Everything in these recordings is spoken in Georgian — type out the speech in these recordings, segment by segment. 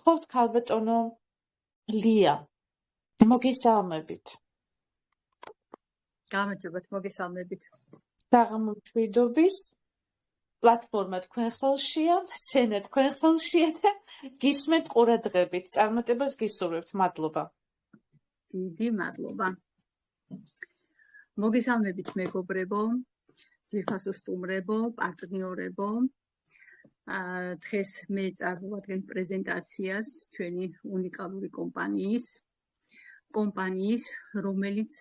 გთხოვთ ქალბატონო ლია, მოგესალმებით. გამარჯობათ, მოგესალმებით. საღამომშვიდობის პლატფორმა თქვენ ხელშია, სცენა თქვენ ხელშია და გისმენთ ყურადღებით. წარმატებას გისურვებთ. მადლობა. დიდი მადლობა. მოგესალმებით მეგობრებო, ძვირფასო სტუმრებო, პარტნიორებო. დღეს მე წარმოვადგენ პრეზენტაციას ჩვენი უნიკალური კომპანიის, რომელიც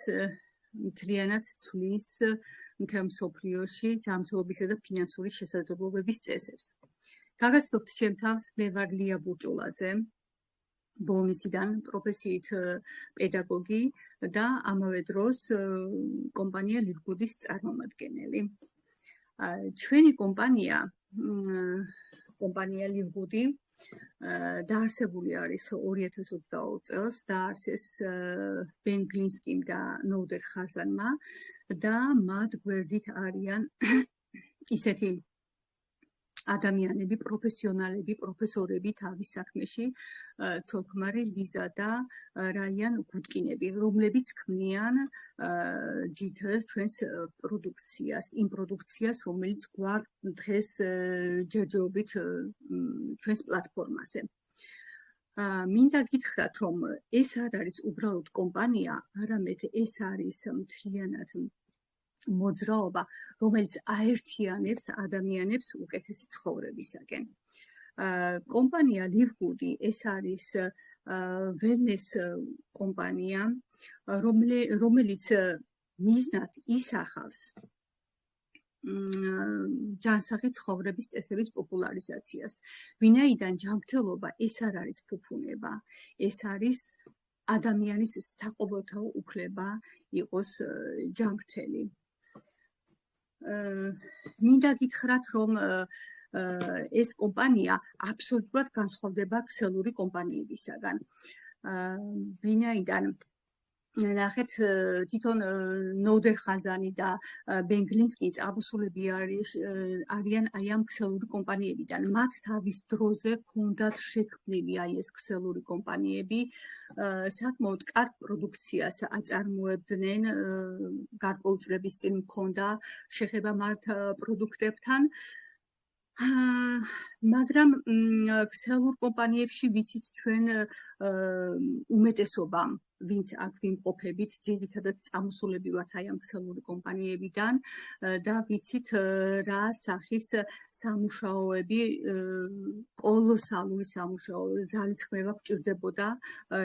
მთლიანად ცვლის მთელ მსოფლიოში ჯანმრთელობისა და ფინანსური შესაძლებლობების წესებს. გაგაცნობთ ჩემ თავს, მე ვარ ლია ბურჭულაძე, ბოლნისიდან პროფესიით პედაგოგი და ამავე დროს კომპანია ლივგუდის წარმომადგენელი. ჩვენი კომპანია ლივგუდი დაარსებული არის 2022 წელს, დაარსეს ბენ გლინსკიმ და ნოდერ ხაზანმა და მათ გვერდით არიან ისეთი ადამიანები, პროფესიონალები, პროფესორები თავის საქმეში, ცოლ-ქმარი ლიზა და რაიან გუდკინები, რომლებიც ქმნიან ძირითადად ჩვენს პროდუქციას, იმ პროდუქციას, რომელიც გვაქვს დღეს ჯერჯერობით ჩვენს პლატფორმაზე. მინდა გითხრათ, რომ ეს არ არის უბრალოდ კომპანია, არამედ ეს არის მთლიანად მოძრაობა, რომელიც აერთიანებს ადამიანებს უკეთესი ცხოვრებისაკენ. კომპანია ლივგუდი ეს არის ველნეს კომპანია, რომელიც მიზნად ისახავს ჯანსაღი ცხოვრების წესების პოპულარიზაციას. ვინაიდან ჯანმრთელობა ეს არ არის ფუფუნება, ეს არის ადამიანის საყოველთაო უფლება იყოს ჯანმრთელი. მინდა გითხრათ, რომ ეს კომპანია აბსოლუტურად განსხვავდება ქსელური კომპანიებისაგან. ვინაიდან ნახეთ, თვითონ ნოდერ ხაზანი და ბენ გლინსკი წამოსულები არიან აი ამ ქსელური კომპანიებიდან. მათ თავის დროზე ჰქონდათ შექმნილი აი ეს ქსელური კომპანიები, საკმაოდ კარგ პროდუქციას აწარმოებდნენ, გარკვეულ წლების წინ მქონდა შეხება მათ პროდუქტებთან. მაგრამ ქსელურ კომპანიებში ვიცით ჩვენ უმეტესობამ, ვინც აქ ვიმყოფებით, ძირითადად წამოსულები ვართ აი ამ ქსელური კომპანიებიდან და ვიცით რა სახის სამუშაოები, კოლოსალური სამუშაოები, ძალისხმევა გჭირდებოდა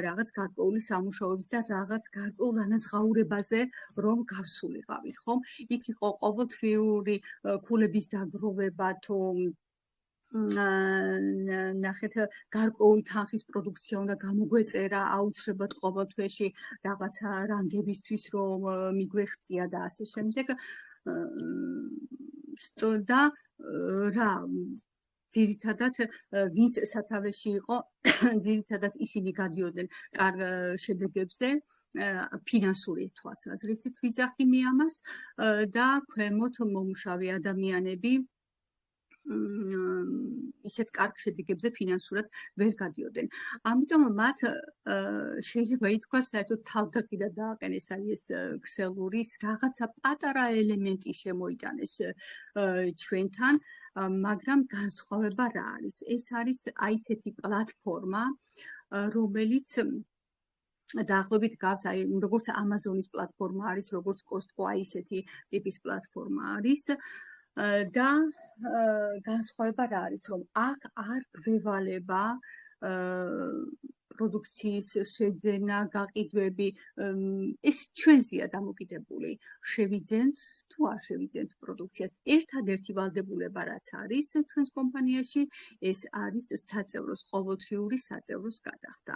რაღაც გარკვეული სამუშაოების და რაღაც გარკვეულ ანაზღაურებაზე რომ გავსულიყავით, ხომ? იქ იყო ყოველთვიური ქულების დაგროვება თუ ნახეთ, გარკვეული თანხის პროდუქცია უნდა გამოგვეწერა აუცილებლად ყოველ თვეში რაღაცა რანგებისთვის, რომ მიგვეღწია და ასე შემდეგ. და რა ძირითადად ვინც სათავეში იყო, ძირითადად ისინი გადიოდნენ კარგ შედეგებზე, ფინანსური თვალსაზრისით ვიძახი მე ამას და ქვემოთ მომუშავე ადამიანები ისეთ კარგ შედეგებზე ფინანსურად ვერ გადიოდნენ. ამიტომ მათ შეიძლება ითქვას, საერთოდ თავდაპირველად დააყენეს აი ეს ქსელურის რაღაცა პატარა ელემენტი შემოიტანეს ჩვენთან, მაგრამ განსხვავება რა არის? ეს არის აი ესეთი პლატფორმა, რომელიც დაახლოებით გავს აი როგორც ამაზონის პლატფორმა არის, როგორც კოსტკო აი ესეთი ტიპის პლატფორმა არის. და განსხვავება რა არის, რომ აქ არ გვევალება პროდუქციის შეძენა, გაყიდვები, ეს ჩვენზეა დამოკიდებული. შევიძენთ თუ არ შევიძენთ პროდუქციას. ერთადერთი ვალდებულება რაც არის ჩვენს კომპანიაში, ეს არის საწევროს, ყოველთვიური საწევროს გადახდა.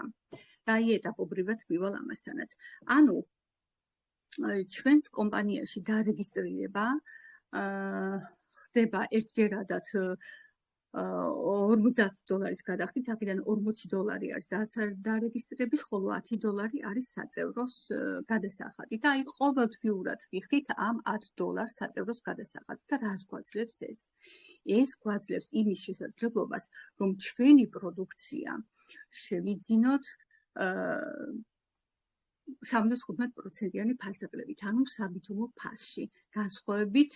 და აი ეტაპობრივად მივალ ამასთანაც. ანუ ჩვენს კომპანიაში დარეგისტრირება ხდება ერთჯერადად $50 გადახდით, აქედან $40 არის დარეგისტრირების, ხოლო $10 არის საწევროს გადასახადი. და აი ყოველთვიურად ვიხდით ამ $10 საწევროს გადასახადს და რას გვაძლევს ეს? ეს გვაძლევს იმის შესაძლებლობას, რომ ჩვენი პროდუქცია შევიძინოთ 75%-იანი ფასდაკლებით, ანუ საბითუმლო ფასში, განსხვავებით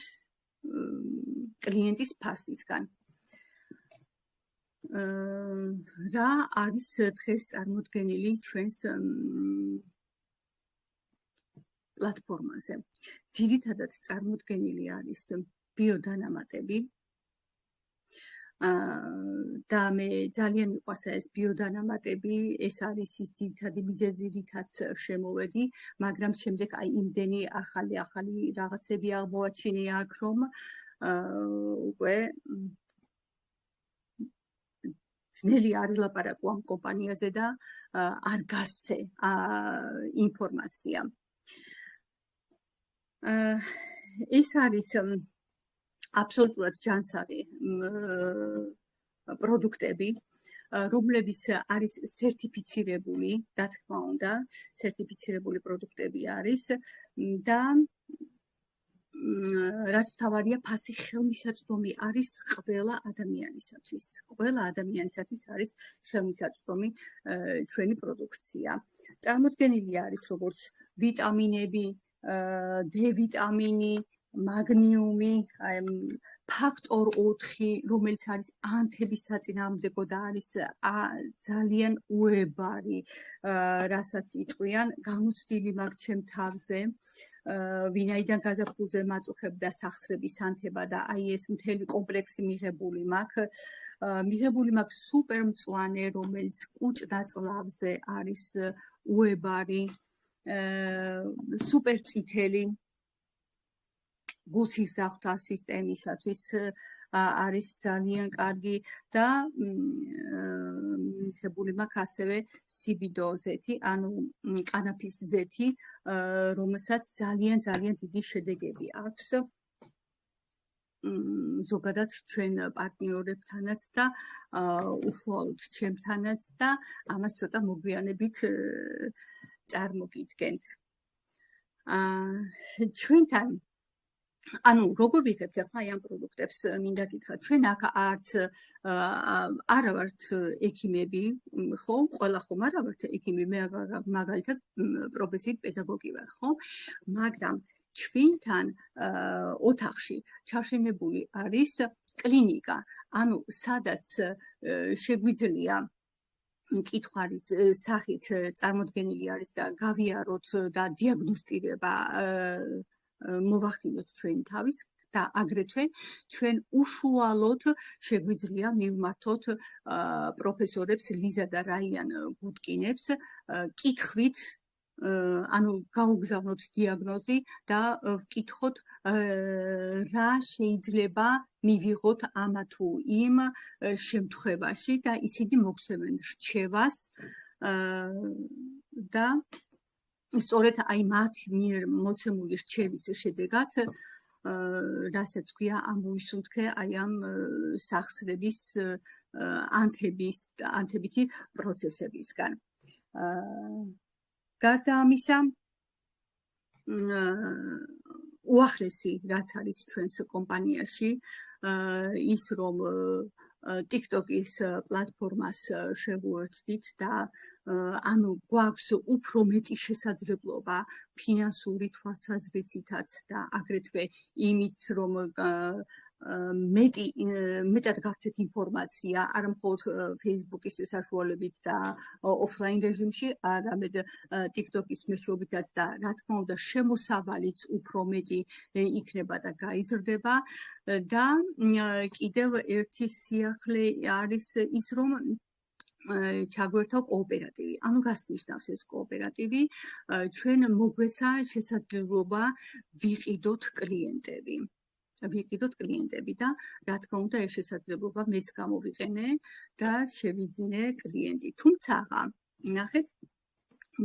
კლიენტის ფასისგან. რა არის დღეს წარმოდგენილი ჩვენს პლატფორმაზე? ძირითადად წარმოდგენილი არის ბიოდანამატები და მე ძალიან მიყვარს ეს ბიოდანამატები, ეს არის ის ძირითადი მიზეზი, რითაც შემოვედი, მაგრამ შემდეგ აი იმდენი ახალი რაღაცები აღმოაჩინია აქ, რომ უკვე ძნელი არ ელაპარაკო ამ კომპანიაზე და არ გასცე ინფორმაცია. ეს არის აბსოლუტურად ჯანსაღი პროდუქტები, რომლებიც არის სერტიფიცირებული, რა თქმა უნდა, სერტიფიცირებული პროდუქტები არის და რაც მთავარია, ფასი ხელმისაწვდომი არის ყველა ადამიანისათვის. ყველა ადამიანისათვის არის ხელმისაწვდომი ჩვენი პროდუქცია. წარმოდგენილი არის როგორც ვიტამინები, D ვიტამინი, მაგნიუმი, ფაქტორ 4, რომელიც არის ანთების საწინააღმდეგო და არის ძალიან უებარი, რასაც იტყვიან, გამოცდილი მაქვს ჩემ თავზე. ვინაიდან გაზაფხულზე მაწუხებდა სახსრების ანთება და აი ეს მთელი კომპლექსი მიღებული მაქვს. მიღებული მაქვს სუპერ მწვანე, რომელიც კუჭ-ნაწლავზე არის უებარი, სუპერ წითელი გულსისხდთა სისტემისათვის არის ძალიან კარგი და მიღებული მაქვს ასევე CBD ზეთი, ანუ ყანაფის ზეთი, რომელსაც ძალიან დიდი შედეგები აქვს ზოგადად ჩვენ პარტნიორებთანაც და უშუალოდ ჩემთანაც და ამას ცოტა მოგვიანებით წარმოგიდგენთ. ჩვენთან ანუ როგორ ვიღებთ ახლა ამ პროდუქტებს, მინდა გითხრათ, ჩვენ აქ არა ვართ ექიმები, ხო? ყველა ხომ არა ვართ ექიმები, მე მაგალითად პროფესიით პედაგოგი ვარ, ხო? მაგრამ ჩვენთან ოთახში ჩაშენებული არის კლინიკა, ანუ სადაც შეგვიძლია კითხვის სახით წარმოდგენილი არის და გავიაროთ და დიაგნოსტირება მოვახდინოთ ჩვენ თავის და აგრეთვე ჩვენ უშუალოდ შეგვიძლია მივმართოთ პროფესორებს ლიზა და რაიან გუტკინებს კითხვით, ანუ გაუგზავნოთ დიაგნოზი და ვკითხოთ რა შეიძლება მივიღოთ ამა თუ იმ შემთხვევაში და ისინი მოგცემენ რჩევას და სწორედ აი მათ მიერ მოცემული რჩევის შედეგად რასაც ქვია ამოვისუნთქე აი ამ სახსრების ანთებითი პროცესებისგან. გარდა ამისა, უახლესი რაც არის ჩვენს კომპანიაში ის რომ TikTok-ის პლატფორმას შევუერთდით და ანუ გვაქვს უფრო მეტი შესაძლებლობა ფინანსური თვალსაზრისითაც და აგრეთვე იმით რომ მეტად გავცეთ ინფორმაცია არა მხოლოდ Facebook-ის საშუალებით და ოფლაინ რეჟიმში, არამედ TikTok-ის მეშვეობითაც და რა თქმა უნდა შემოსავალიც უფრო მეტი იქნება და გაიზრდება და კიდევ ერთი სიახლე არის ის რომ ჩაგვერთავ კოოპერატივი. ანუ რას ნიშნავს ეს კოოპერატივი? ჩვენ მოგვეცა შესაძლებლობა ვიყიდოთ კლიენტები. და რა თქმა უნდა ეს შესაძლებლობა მეც გამოვიყენე და შევიძინე კლიენტი. თუმცა ნახეთ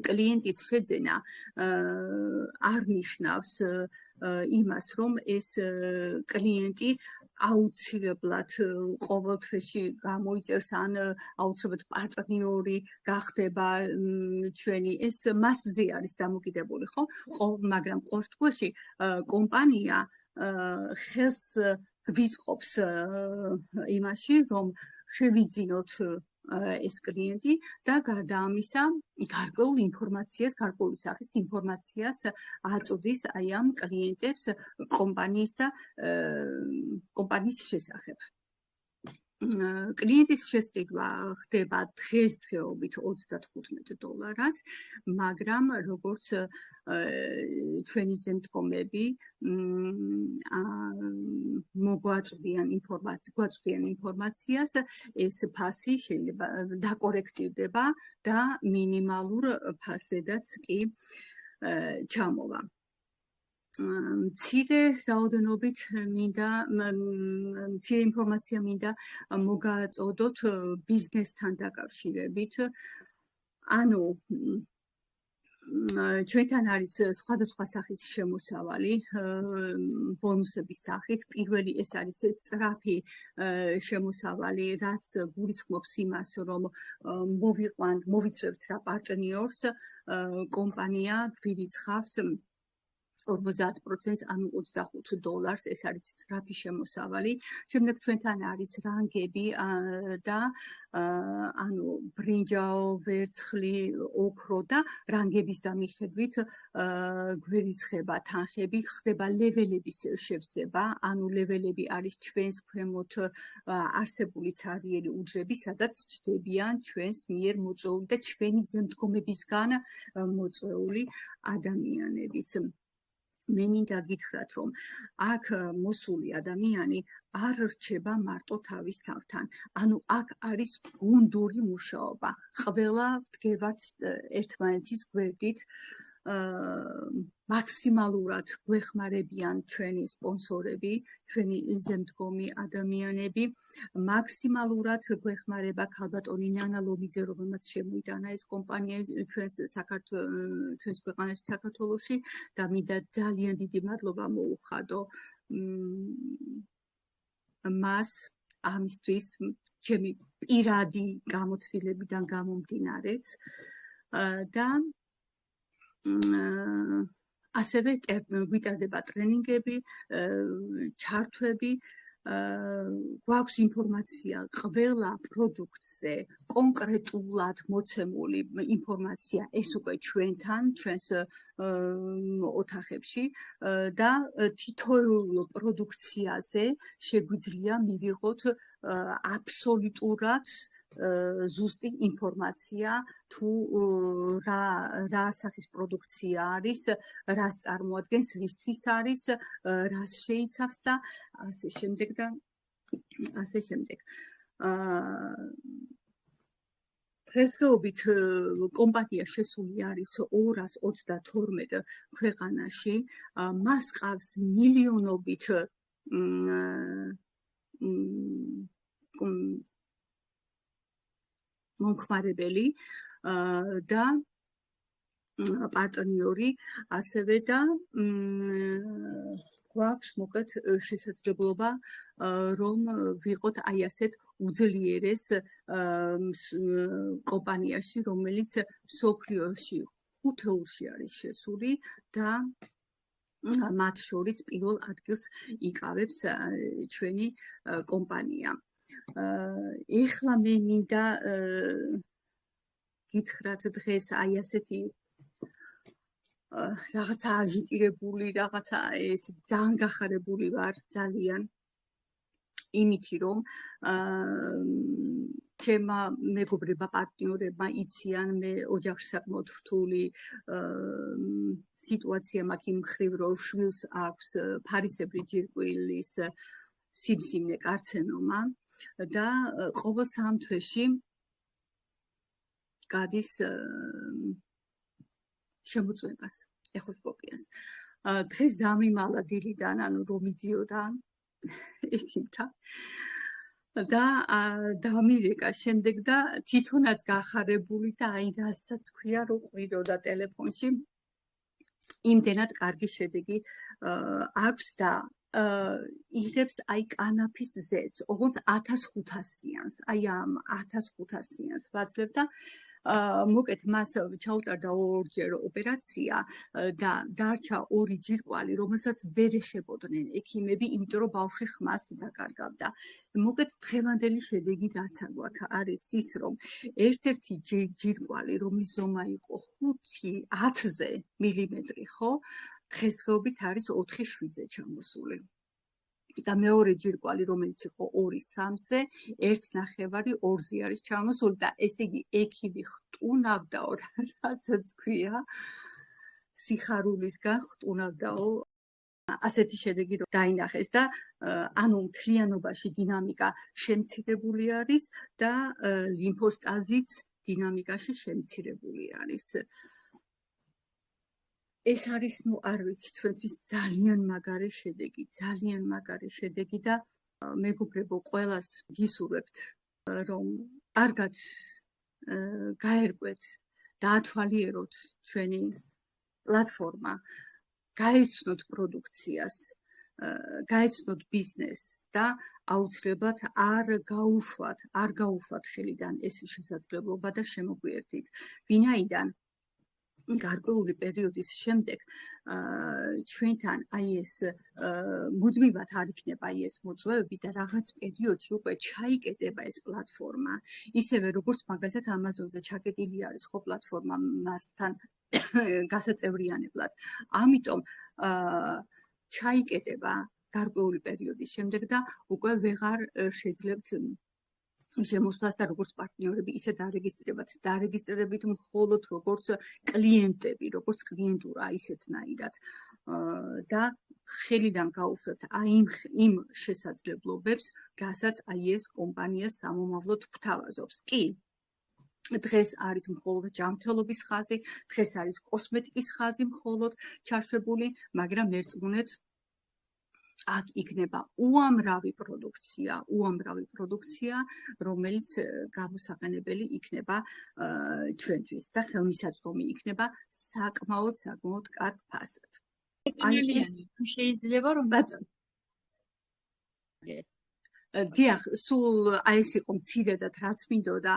კლიენტის შეძენა არ ნიშნავს იმას რომ ეს კლიენტი აუცილებლად ყოველთვეში გამოიწერს ან აუცილებლად პარტნიორი გახდება ჩვენი ეს მასზე არის დამოკიდებული ხო? მაგრამ ყოველთვეში კომპანია ხელს გვიწყობს იმაში რომ შევიძინოთ ეს klienti და გარდა ამისა გარკვეულ ინფორმაციას, გარკვეული სახის ინფორმაციას აწვდის აი ამ klientებს კომპანიის და კომპანიის შესახებ. Klientis შესყიდვა ხდება დღესდღეობით $35, მაგრამ როგორც ჩვენი ზემდგომები მოგვაწვდიან ინფორმაციას, ეს ფასი შეიძლება დაკორექტირდება და მინიმალურ ფასედაც კი ჩამოვა. მცირე რაოდენობით მცირე ინფორმაცია მინდა მოგაწოდოთ ბიზნესთან დაკავშირებით. ანუ ჩვენთან არის სხვადასხვა სახის შემოსავალი ბონუსების სახით. პირველი ეს არის სწრაფი შემოსავალი, რაც გულისხმობს იმას, რომ მოვიწვევთ რა პარტნიორს, კომპანია გვირიცხავს 50%, ანუ $25, ეს არის სწრაფი შემოსავალი. შემდეგ ჩვენთან არის რანგები და ანუ ბრინჯაო, ვერცხლი, ოქრო და რანგების დამიხედვით გვერიცხება თანხები, ხდება ლეველების შევსება, ანუ ლეველები არის ჩვენს ქვემოთ არსებული ცარიელი უჯრები, სადაც ჩდებიან ჩვენს მიერ მოწვეული და ჩვენი ზემდგომებისგან მოწვეული ადამიანების. მე მინდა გითხრათ, რომ აქ მოსული ადამიანი არ რჩება მარტო თავის თავთან. ანუ აქ არის გუნდური მუშაობა. ყველა ვდგებათ ერთმანეთის გვერდით. მაქსიმალურად გვეხმარებიან ჩვენი სპონსორები, ჩვენი ზემდგომი ადამიანები. მაქსიმალურად გვეხმარება ქალბატონი ნანა ლომიძე, რომელმაც შემოიტანა ეს კომპანია ჩვენს ქვეყანაში, საქართველოში და მინდა ძალიან დიდი მადლობა მოუხადო მას ამისთვის ჩემი პირადი გამოცდილებიდან გამომდინარეც და ასევე გვიტარდება ტრენინგები, ჩართვები, გვაქვს ინფორმაცია ყველა პროდუქტზე, კონკრეტულად მოცემული ინფორმაცია ეს უკვე ჩვენთან, ჩვენს ოთახებში და თითოეულ პროდუქციაზე შეგვიძლია მივიღოთ აბსოლუტურად ზუსტი ინფორმაცია თუ რა სახის პროდუქცია არის, რას წარმოადგენს, რისთვის არის, რას შეიცავს და ასე შემდეგ და ასე შემდეგ. დღესდღეობით კომპანია შესული არის 232 ქვეყანაში, მას ყავს მილიონობით მომხმარებელი და პარტნიორი, ასევე და გვაქვს მოკლედ შესაძლებლობა რომ ვიყოთ აი ასეთ უძლიერეს კომპანიაში, რომელიც მსოფლიოში 5-ში არის შესული და მათ შორის პირველ ადგილს იკავებს ჩვენი კომპანია. ეხლა მე მინდა გითხრათ დღეს აი ასეთი რაღაცა აჟიტირებული, რაღაცა ეს ძალიან გახარებული ვარ, ძალიან იმითი რომ ჩემმა მეგობრებმა, პარტნიორებმა იციან, მე ოჯახში საკმაოდ რთული სიტუაცია მაქვს იმ მხრივ, რომ შვილს აქვს ფარისებრი ჯირკვლის სიმსივნე კარცენომა და ყოველ 3 თვეში გადის შემოწმებას, ეხოსკოპიას. დღეს დამიმალა დილიდან, ანუ რომ მიდიოდა ექიმთან და დამირეკა შემდეგ და თვითონაც გახარებული და აი რასაც ქვია, რომ ყვიროდა ტელეფონში. იმდენად კარგი შედეგი აქვს და იღებს აი კანაფის ზეთს, ოღონდ 1500-იანს, აი ამ 1500-იანს ვაძლევ და მოკეთ მას ჩაუტარდა ორჯერ ოპერაცია და დარჩა 2 ჯირკვალი, რომელსაც ვერ ეხებოდნენ ექიმები, იმიტომ რომ ბავშვი ხმას დაკარგავდა. მოკეთ დღევანდელი შედეგი რაც აგვაქვს არის ის, რომ ერთ-ერთი ჯირკვალი, რომლის ზომა იყო 5-10 მილიმეტრი, ხო? დღესდღეობით არის 4-7-ზე ჩამოსული. და მეორე ჯირკვალი, რომელიც იყო 2-3-ზე, 1.5 2-ზე არის ჩამოსული და ესე იგი ექიმი ხტუნავდაო, რასაც ქვია, სიხარულისგან ხტუნავდაო ასეთი შედეგი რომ დაინახეს და ანუ მთლიანობაში დინამიკა შემცირებული არის და ლიმფოსტაზიც დინამიკაში შემცირებული არის. ეს არის, არ ვიცი, ჩვენთვის ძალიან მაგარი შედეგი და მეგობრებო, ყველას გისურვებთ, რომ კარგად გაერკვეთ, დაათვალიეროთ ჩვენი პლატფორმა, გაეცნოთ პროდუქციას, გაეცნოთ ბიზნესს და აუცილებლად არ გაუშვათ ხელიდან ეს შესაძლებლობა და შემოგვიერთით. ვინაიდან გარკვეული პერიოდის შემდეგ ჩვენთან ეს მუდმივად არ იქნება ეს მოწვევები და რაღაც პერიოდში უკვე ჩაიკეტება ეს პლატფორმა. ისევე როგორც მაგალითად Amazon-ზე ჩაკეტილი არის ხო პლატფორმა მასთან გასაწევრიანებლად. ამიტომ ჩაიკეტება გარკვეული პერიოდის შემდეგ და უკვე ვეღარ შეძლებთ შემოსვლას და როგორც პარტნიორები, ისე დარეგისტრირებით მხოლოდ როგორც კლიენტები, როგორც კლიენტურა ისეთნაირად და ხელიდან გაუშვებთ იმ შესაძლებლობებს, რასაც ეს კომპანია სამომავლოდ გვთავაზობს. კი, დღეს არის მხოლოდ ჯანმრთელობის ხაზი, დღეს არის კოსმეტიკის ხაზი მხოლოდ ჩაშვებული, მაგრამ მერწმუნეთ აქ იქნება უამრავი პროდუქცია, რომელიც გამოსაყენებელი იქნება ჩვენთვის და ხელმისაწვდომი იქნება საკმაოდ კარგ ფასად. თუ შეიძლება რომ დიახ, სულ ეს იყო მცირედად რაც მინდოდა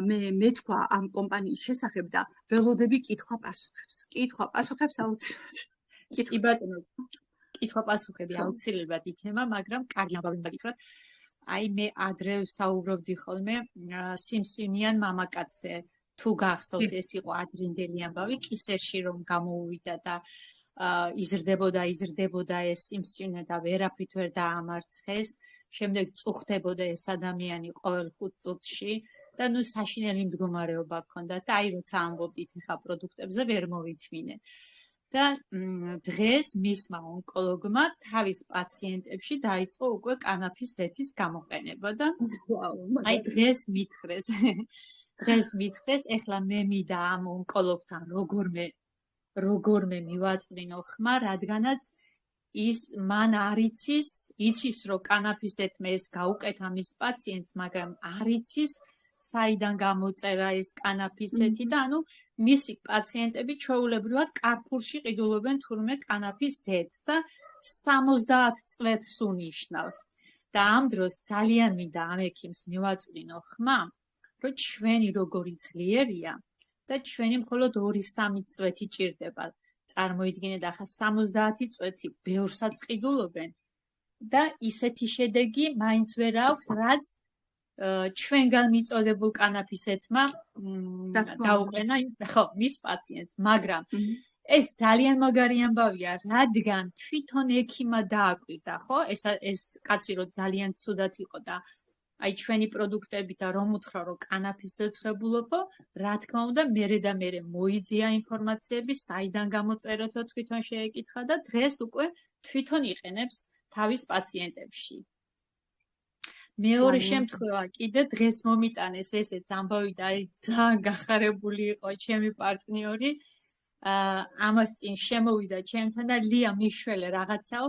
მე თქვა ამ კომპანიის შესახებ და ველოდები კითხვა-პასუხებს აუცილებლად. კი ბატონო, კითხვა-პასუხები აუცილებლად იქნება, მაგრამ კარგი ამბავი გაგითხრათ. მე ადრე საუბრობდი ხოლმე სიმსივნიან მამაკაცზე. თუ გახსოვთ, ეს იყო ადრინდელი ამბავი, კისერში რომ გამოუვიდა და იზრდებოდა ეს სიმსივნე და ვერაფრით ვერ დაამარცხეს. შემდეგ წუხდებოდა ეს ადამიანი ყოველ 5 წუთში და საშინელი მდგომარეობა ჰქონდა და როცა ამბობდით ახლა პროდუქტებზე ვერ მოვითმინე. და დღეს მისმა ონკოლოგმა თავის პაციენტებში დაიწყო უკვე კანაფის ზეთის გამოყენება და დღეს მითხრეს, ახლა მე მინდა ამ ონკოლოგთან როგორმე მივაწვდინო ხმა, რადგანაც ის მან არ იცის რომ კანაფის ზეთმა ეს გაუკეთა მის პაციენტს, მაგრამ არ იცის საიდან გამოწერა ეს კანაფის ზეთი და მისი პაციენტები ჩვეულებრივად კარფურში ყიდულობენ თურმე კანაფის ზეთს და 70 წვეთს უნიშნავს. და ამ დროს ძალიან მინდა ამ ექიმს მივაწვდინო ხმა, რომ ჩვენი როგორი ძლიერია და ჩვენი მხოლოდ 2-3 წვეთი ჭირდება. წარმოიდგინეთ, ახლა 70 წვეთი ბევრსაც ყიდულობენ და ისეთი შედეგი მაინც ვერ აქვს, რაც ჩვენგან მიწოდებულ კანაფის ზეთმა დაუყენა მის პაციენტს, მაგრამ ეს ძალიან მაგარი ამბავია, რადგან თვითონ ექიმა დააკვირდა, ხო? ეს კაცი რო ძალიან ცუდად იყო და ჩვენი პროდუქტები და რომ უთხრა რომ კანაფის ზეცხვებულობო, რა თქმა უნდა, მერე მოიძია ინფორმაციები, საიდან გამოწერეთო თვითონ შეეკითხა და დღეს უკვე თვითონ იყენებს თავის პაციენტებში. მეორე შემთხვევა კიდე დღეს მომიტანეს ესეც ამბავი და ძალიან გახარებული იყო ჩემი პარტნიორი. ამას წინ შემოვიდა ჩემთან და ლია მიშველე რაღაცაო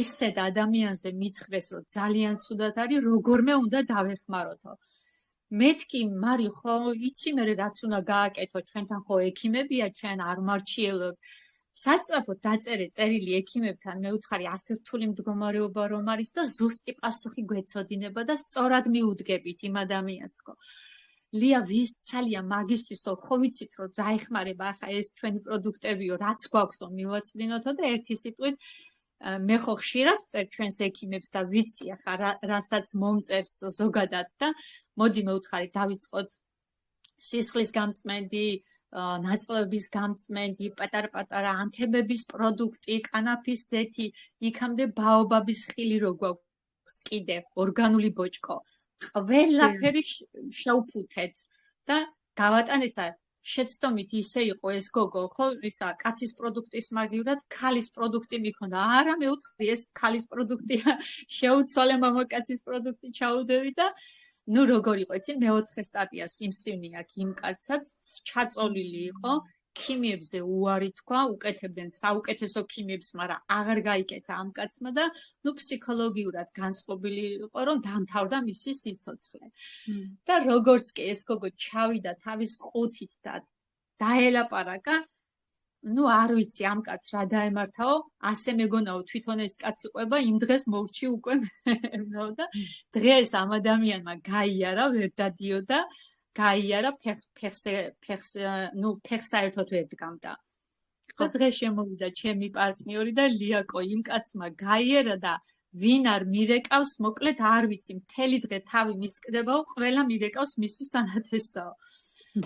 ისეთ ადამიანზე მითხრეს რომ ძალიან ცუდად არის, როგორმე უნდა დავეხმაროთო. მეთქი მარი ხო იცი მე რაც უნდა გააკეთო, ჩვენთან ხო ექიმებია, ჩვენ არ მარჩიელობ. სასწრაფოდ დაწერე წერილი ექიმებთან, მე ვუთხარი ასე რთული მდგომარეობა რომ არის და ზუსტი პასუხი გვეცოდინება და სწორად მიუდგებით იმ ადამიანს ხო. ლია ვის ცალია მაგისტვისო, ხო ვიცით რომ დაეხმარება ახლა ეს ჩვენი პროდუქტებიო, რაც გვაქვსო მივაწვდინოთო და ერთი სიტყვით მე ხო ხშირად წერ ჩვენს ექიმებს და ვიცი ახლა რასაც მომწერს ზოგადად და მოდი მევთხარი დავიწყოთ სისხლის გამწმენდი, ნაწლავების გამწმენდი, პატარ-პატარა ანთებების პროდუქტი, კანაფის ზეთი, იქამდე ბაობაბის ხილი რო გვაქვს კიდე ორგანული ბოჭკო. ყველაფერი შევფუთეთ და გავატანეთ და შეცდომით ისე იყო ეს გოგო, ხო, ისა კაცის პროდუქტის მაგივრად ქალის პროდუქტი მიქონდა. არა, მევთხარი ეს ქალის პროდუქტია, შეუცვალე მამაკაცის პროდუქტი ჩაუდევი და ნუ როგორ იყო, იცი, მეოთხე სტატია სიმსივნე აქ იმ კაცსაც ჩაწოლილი იყო, ქიმიებზე უარი თქვა, უკეთებდნენ საუკეთესო ქიმიებს, მაგრამ აღარ გაიკეთა ამ კაცმა და ნუ ფსიქოლოგიურად განწყობილი იყო, რომ დამთავრდა მისი სიცოცხლე. და როგორც კი ეს გოგო ჩავიდა თავის ყუთით და დაელაპარაკა, ნუ არ ვიცი ამ კაცს რა დაემართაო, ასე მეგონაო თვითონ ეს კაცი ყვება, იმ დღეს მორჩი უკვე და დღეს ამ ადამიანმა გაიარა, ვერ დადიოდა, გაიარა ფეხს საერთოდ ვერ დგამდა. და დღეს შემოვიდა ჩემი პარტნიორი და ლიაკო იმ კაცმა გაიარა და ვინ არ მირეკავს, მოკლედ არ ვიცი, მთელი დღე თავი მისკდებაო, ყველა მირეკავს მისი სანათესაო.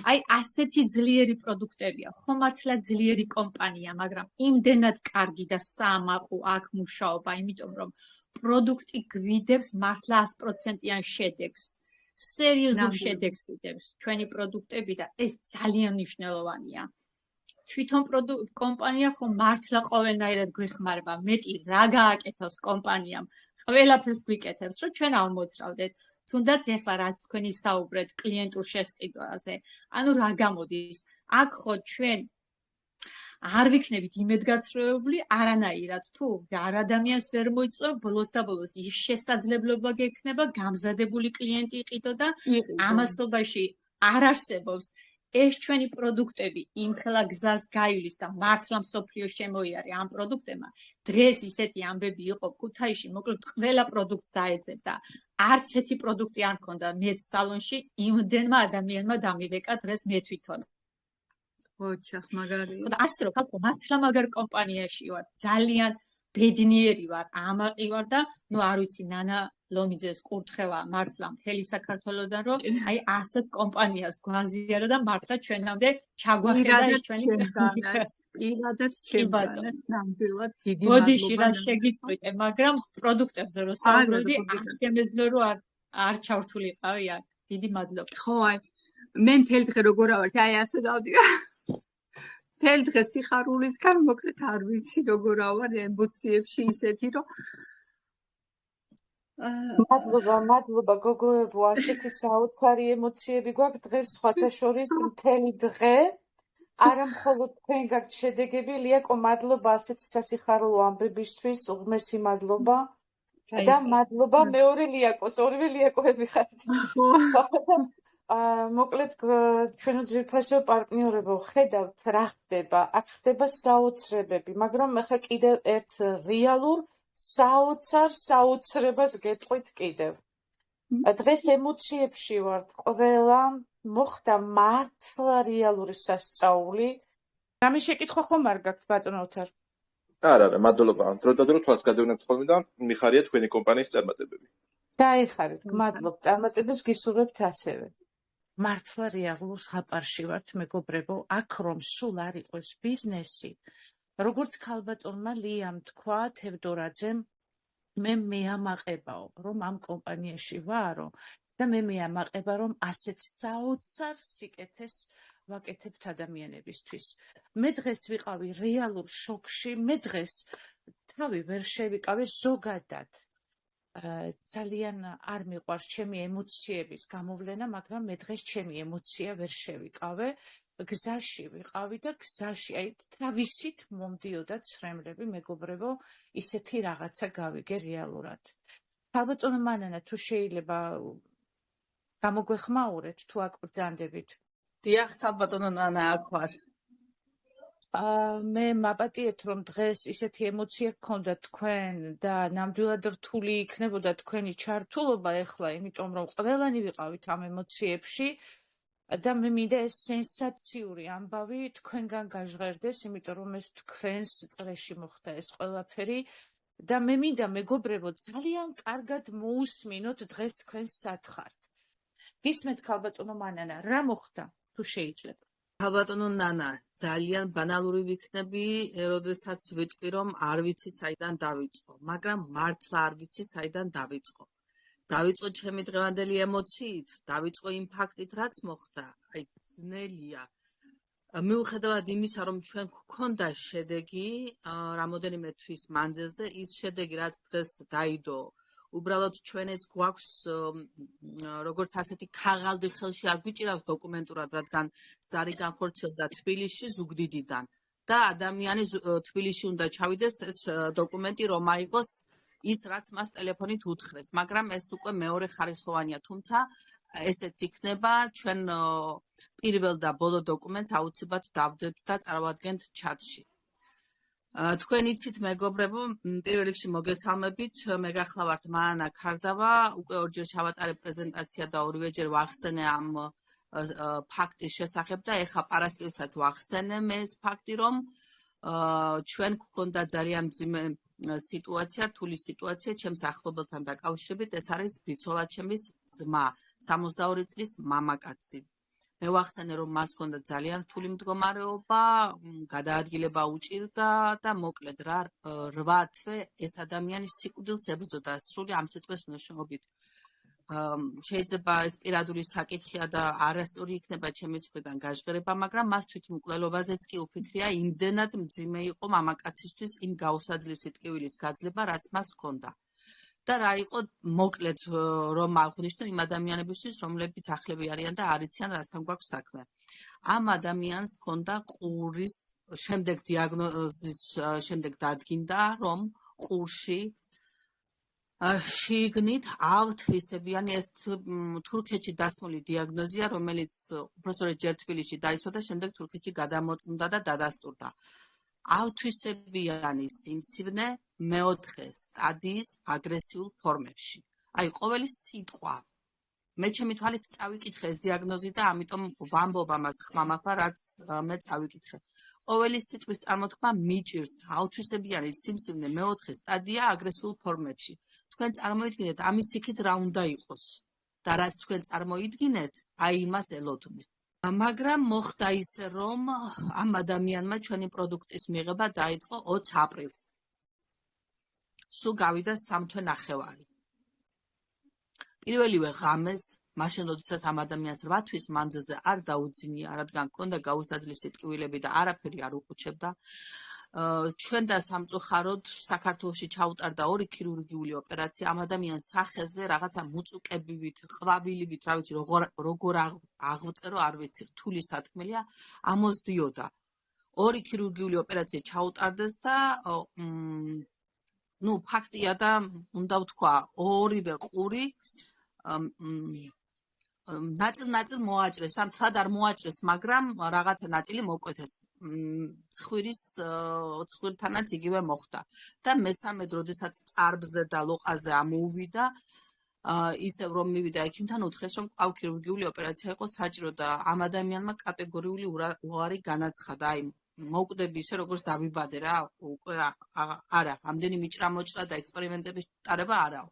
აი ასეთი ძლიერი პროდუქტებია, ხო მართლა ძლიერი კომპანია, მაგრამ იმდენად კარგი და საამაყო აქ მუშაობა, იმიტომ რომ პროდუქტი გვიდებს მართლა 100%-იან შედეგს. სერიოზულ შედეგს უდევს ჩვენი პროდუქტები და ეს ძალიან მნიშვნელოვანია. თვითონ კომპანია ხო მართლა ყოველნაირად გვიხმარება, მეტი რა გააკეთოს კომპანიამ, ყველაფერს გვიკეთებს, რომ ჩვენ აღმოძრავდეთ. თუნდაც ეხლა რაც თქვენი საუბრეთ კლიენტურ შესყიდვაზე, ანუ რა გამოდის? აქ ხო ჩვენ არ ვიქნებით იმედგაცრუებული არანაირად, თუ არ ადამიანს ვერ მოიწვევ, ბოლოს და ბოლოს ის შესაძლებლობა გექნება გამზადებული კლიენტი იყიდო და ამასობაში არ არსებობს ეს ჩვენი პროდუქტები იმხელა გზას გაივლის და მართლა მსოფლიო შემოიარე ამ პროდუქტებმა. დღეს ისეთი ამბები იყო ქუთაისში, მოკლედ ყველა პროდუქტს დაეძებდა. არც ერთი პროდუქტი არ მქონდა მეც სალონში, იმდენმა ადამიანმა დამირეკა დღეს მე თვითონ. ოჩა, მაგარია. და ასე რომ ხალხო მართლა მაგარ კომპანიაში ვარ, ძალიან ბედნიერი ვარ, ამაყი ვარ და ნუ არ ვიცი ნანა ლომიძეს კურთხევა მართლა მთელი საქართველოდან რომ აი ასეთ კომპანიას გვაზიარა და მართლა ჩვენამდე ჩაგვახედა ეს ჩვენი პირადად ჩემგანაც ნამდვილად დიდი მადლობა. ბოდიში რა შეგიწყვიტე, მაგრამ პროდუქტებზე რო საუბრობდი, შემეძლო რომ არ ჩავრთულიყავი აქ. დიდი მადლობა. ხო, აი მე მთელი დღე როგორ ავარ, აი ასე დავდივარ. მთელი დღე სიხარულისგან მოკლედ არ ვიცი როგორ ავარ ემოციებში ისეთი რომ მადლობა გოგოებო, ასეთი საოცარი ემოციები გვაქვს დღეს სხვათა შორის მთელი დღე. არა მხოლოდ თქვენ გაქვთ შედეგები, ლიაკო, მადლობა ასეთი სასიხარულო ამბებისთვის, უღმესი მადლობა. და მადლობა მეორე ლიაკოს, ორივე ლიაკოები ხართ. მოკლედ ჩვენო ძვირფასო პარტნიორებო, ხედავთ რა ხდება, აქ ხდება საოცრებები, მაგრამ ახლა კიდევ ერთ რეალურ საოცარ საოცრებას გეტყვით კიდევ. დღეს ემოციებში ვართ ყველა, მოხდა მართლა რეალური სასწაული. რამე შეკითხვა ხომ არ გაქვთ ბატონო ოთარ? არა, მადლობა. დროდადრო თვალს გადავნებთ ხოლმე და მიხარია თქვენი კომპანიის წარმატებები. დაიხარეთ, მადლობ, წარმატებებს გისურვებთ ასევე. მართლა რეალურ ზღაპარში ვართ, მეგობრებო, აქ რომ სულ არ იყოს ბიზნესი, როგორც ქალბატონმა ლიამ თქვა თევდორაძემ, მე მეამაყებაო, რომ ამ კომპანიაში ვარო და მე მეამაყება, რომ ასეთ საოცარ სიკეთეს ვაკეთებთ ადამიანებისთვის. მე დღეს ვიყავი რეალურ შოკში, მე დღეს თავი ვერ შევიკავე ზოგადად. ძალიან არ მიყვარს ჩემი ემოციების გამოვლენა, მაგრამ მე დღეს ჩემი ემოცია ვერ შევიკავე. გზაში ვიყავი და გზაში, აი თავისით მომდიოდა ცრემლები, მეგობრებო, ისეთი რაღაცა გავიგე რეალურად. ქალბატონო მანანა, თუ შეიძლება გამოგვეხმაურეთ, თუ აქ ბრძანდებით. დიახ, ქალბატონო ნანა, აქ ვარ. მე მაპატიეთ, რომ დღეს ისეთი ემოცია გქონდა თქვენ და ნამდვილად რთული იქნებოდა თქვენი ჩართულობა ეხლა, იმიტომ რომ ყველანი ვიყავით ამ ემოციებში და მე მინდა ეს სენსაციური ამბავი თქვენგან გაჟღერდეს, იმიტომ რომ ეს თქვენს წრეში მოხდა ეს ყველაფერი და მე მინდა მეგობრებო ძალიან კარგად მოусმინოთ დღეს თქვენს სათხართ. გისმენთ ქალბატონო მანანა, რა მოხდა თუ შეიძლება? ქალბატონო ნანა, ძალიან ბანალური ვიქნები, როდესაც ვიტყვი რომ არ ვიცი საიდან დავიწყო, მაგრამ მართლა არ ვიცი საიდან დავიწყო. დავიწყო ჩემი დღევანდელი ემოციით, დავიწყო იმ ფაქტით, რაც მოხდა, აი ძნელია. მიუხედავად იმისა, რომ ჩვენ გვქონდა შედეგი რამოდენიმე თვის მანძილზე, ის შედეგი, რაც დღეს დაიდო, უბრალოდ ჩვენ ეს გვაქვს როგორც ასეთი ქაღალდი ხელში არ გვიჭირავს დოკუმენტურად, რადგან ზარი განხორციელდა თბილისში ზუგდიდიდან და ადამიანი თბილისში უნდა ჩავიდეს ეს დოკუმენტი რომ აიღოს ის რაც მას ტელეფონით უთხრეს, მაგრამ ეს უკვე მეორე ხარისხოვანია, თუმცა ესეც იქნება ჩვენ პირველ და ბოლო დოკუმენტს აუცილებლად დავდებთ და წარვადგენთ ჩატში. თქვენ იცით მეგობრებო, პირველ რიგში მოგესალმებით, მე გახლავართ მანანა ქარდავა, უკვე ორჯერ ჩავატარებ პრეზენტაცია და ორივეჯერ ვახსენე ამ ფაქტის შესახებ და ეხა პარასკევსაც ვახსენე მე ეს ფაქტი, რომ ჩვენ გვქონდა ძალიან მძიმე სიტუაცია, რთული სიტუაცია ჩემს ახლობელთან დაკავშირებით, ეს არის ბიცოლაჩემის ძმა, 62 წლის მამაკაცი. მე ვახსენე რომ მას ჰქონდა ძალიან რთული მდგომარეობა, გადაადგილება უჭირდა და მოკლედ რა 8 თვე ეს ადამიანი სიკვდილს ებრძოდა სრული ამ სიტყვის მნიშვნელობით. შეიძლება ეს პირადული საკითხია და არასწორი იქნება ჩემის მხრიდან გაჟღერება, მაგრამ მას თვითმკვლელობაზეც კი უფიქრია, იმდენად მძიმე იყო მამაკაცისთვის იმ გაუსაძლისი ტკივილის გაძლება, რაც მას ჰქონდა. და რა იყო მოკლედ რომ აღვნიშნო იმ ადამიანებისთვის, რომლებიც ახლები არიან და არ იციან რასთან გვაქვს საქმე. ამ ადამიანს ჰქონდა ყურის შემდეგ დიაგნოზის შემდეგ დადგინდა, რომ ყურში შიგნით ავთვისებიანი ეს თურქეთში დასმული დიაგნოზია, რომელიც უпростоრეთ ჯერ თბილისში დაისვა და შემდეგ თურქეთში გადამოწმდა და დადასტურდა. ავთვისებიანი სიმსივნე მეოთხე სტადიის აგრესიულ ფორმებში. აი, ყოველი სიტყვა მე ჩემი თვალით წავიკითხე ეს დიაგნოზი და ამიტომ ვამბობ ამას ხმამაღლა, რაც მე წავიკითხე. ყოველი სიტყვის წარმოთქმა მიჭირს ავთვისებიანი სიმსივნე მეოთხე სტადია აგრესიულ ფორმებში. თქვენ წარმოიდგინეთ, ამის იქით რა უნდა იყოს და რაც თქვენ წარმოიდგინეთ, აი იმას ელოდნენ. მაგრამ მოხდა ისე, რომ ამ ადამიანმა ჩვენი პროდუქტის მიღება დაიწყო 20 აპრილს. სულ გავიდა 3 თვე ნახევარი. პირველივე ღამეს, მაშინ როდესაც ამ ადამიანს 8 თვის მანძილზე არ დაუძინია, რადგან ჰქონდა გაუსაძლისი ტკივილები და არაფერი არ უყუჩებდა, ჩვენ და სამწუხაროდ საქართველოში ჩაუტარდა 2 ქირურგიული ოპერაცია ამ ადამიანის სახეზე, რაღაცა მუწუკებივით, ყვავილივით, რა ვიცი, როგორ აღვწერო, არ ვიცი, რთული სათქმელია, ამოსდიოდა. 2 ქირურგიული ოპერაცია ჩაუტარდეს და ფაქტია და უნდა ვთქვა, ორივე ყური ნაწილ მოაჭრეს, ამ თლად არ მოაჭრეს, მაგრამ რაღაცა ნაწილი მოკვეთეს. ცხვირთანაც იგივე მოხდა. და მესამედ, როდესაც წარბზე და ლოყაზე ამოუვიდა, ისევ რომ მივიდა ექიმთან, უთხრეს, რომ ყავ ქირურგიული ოპერაცია იყო საჭირო და ამ ადამიანმა კატეგორიული უარი განაცხადა. აი, მოკვდები ისე როგორც დავიბადე რა, უკვე არა, ამდენი მიჭრა-მოჭრა და ექსპერიმენტების ტარება არაო.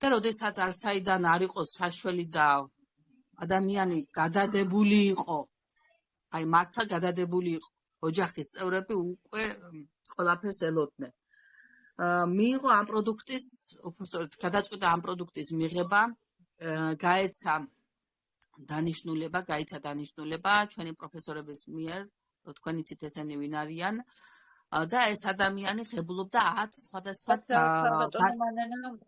და როდესაც არ საიდან არ იყო საშველი და ადამიანი გადადებული იყო, აი მართლა გადადებული იყო, ოჯახის წევრები უკვე ყველაფერს ელოდნენ. მიიღო ამ პროდუქტის, უბრალოდ გადაწყვიტა ამ პროდუქტის მიღება, გაიცა დანიშნულება ჩვენი პროფესორების მიერ, თქვენ იცით ესენი ვინ არიან. და ეს ადამიანი ღებულობდა 10 სხვადასხვა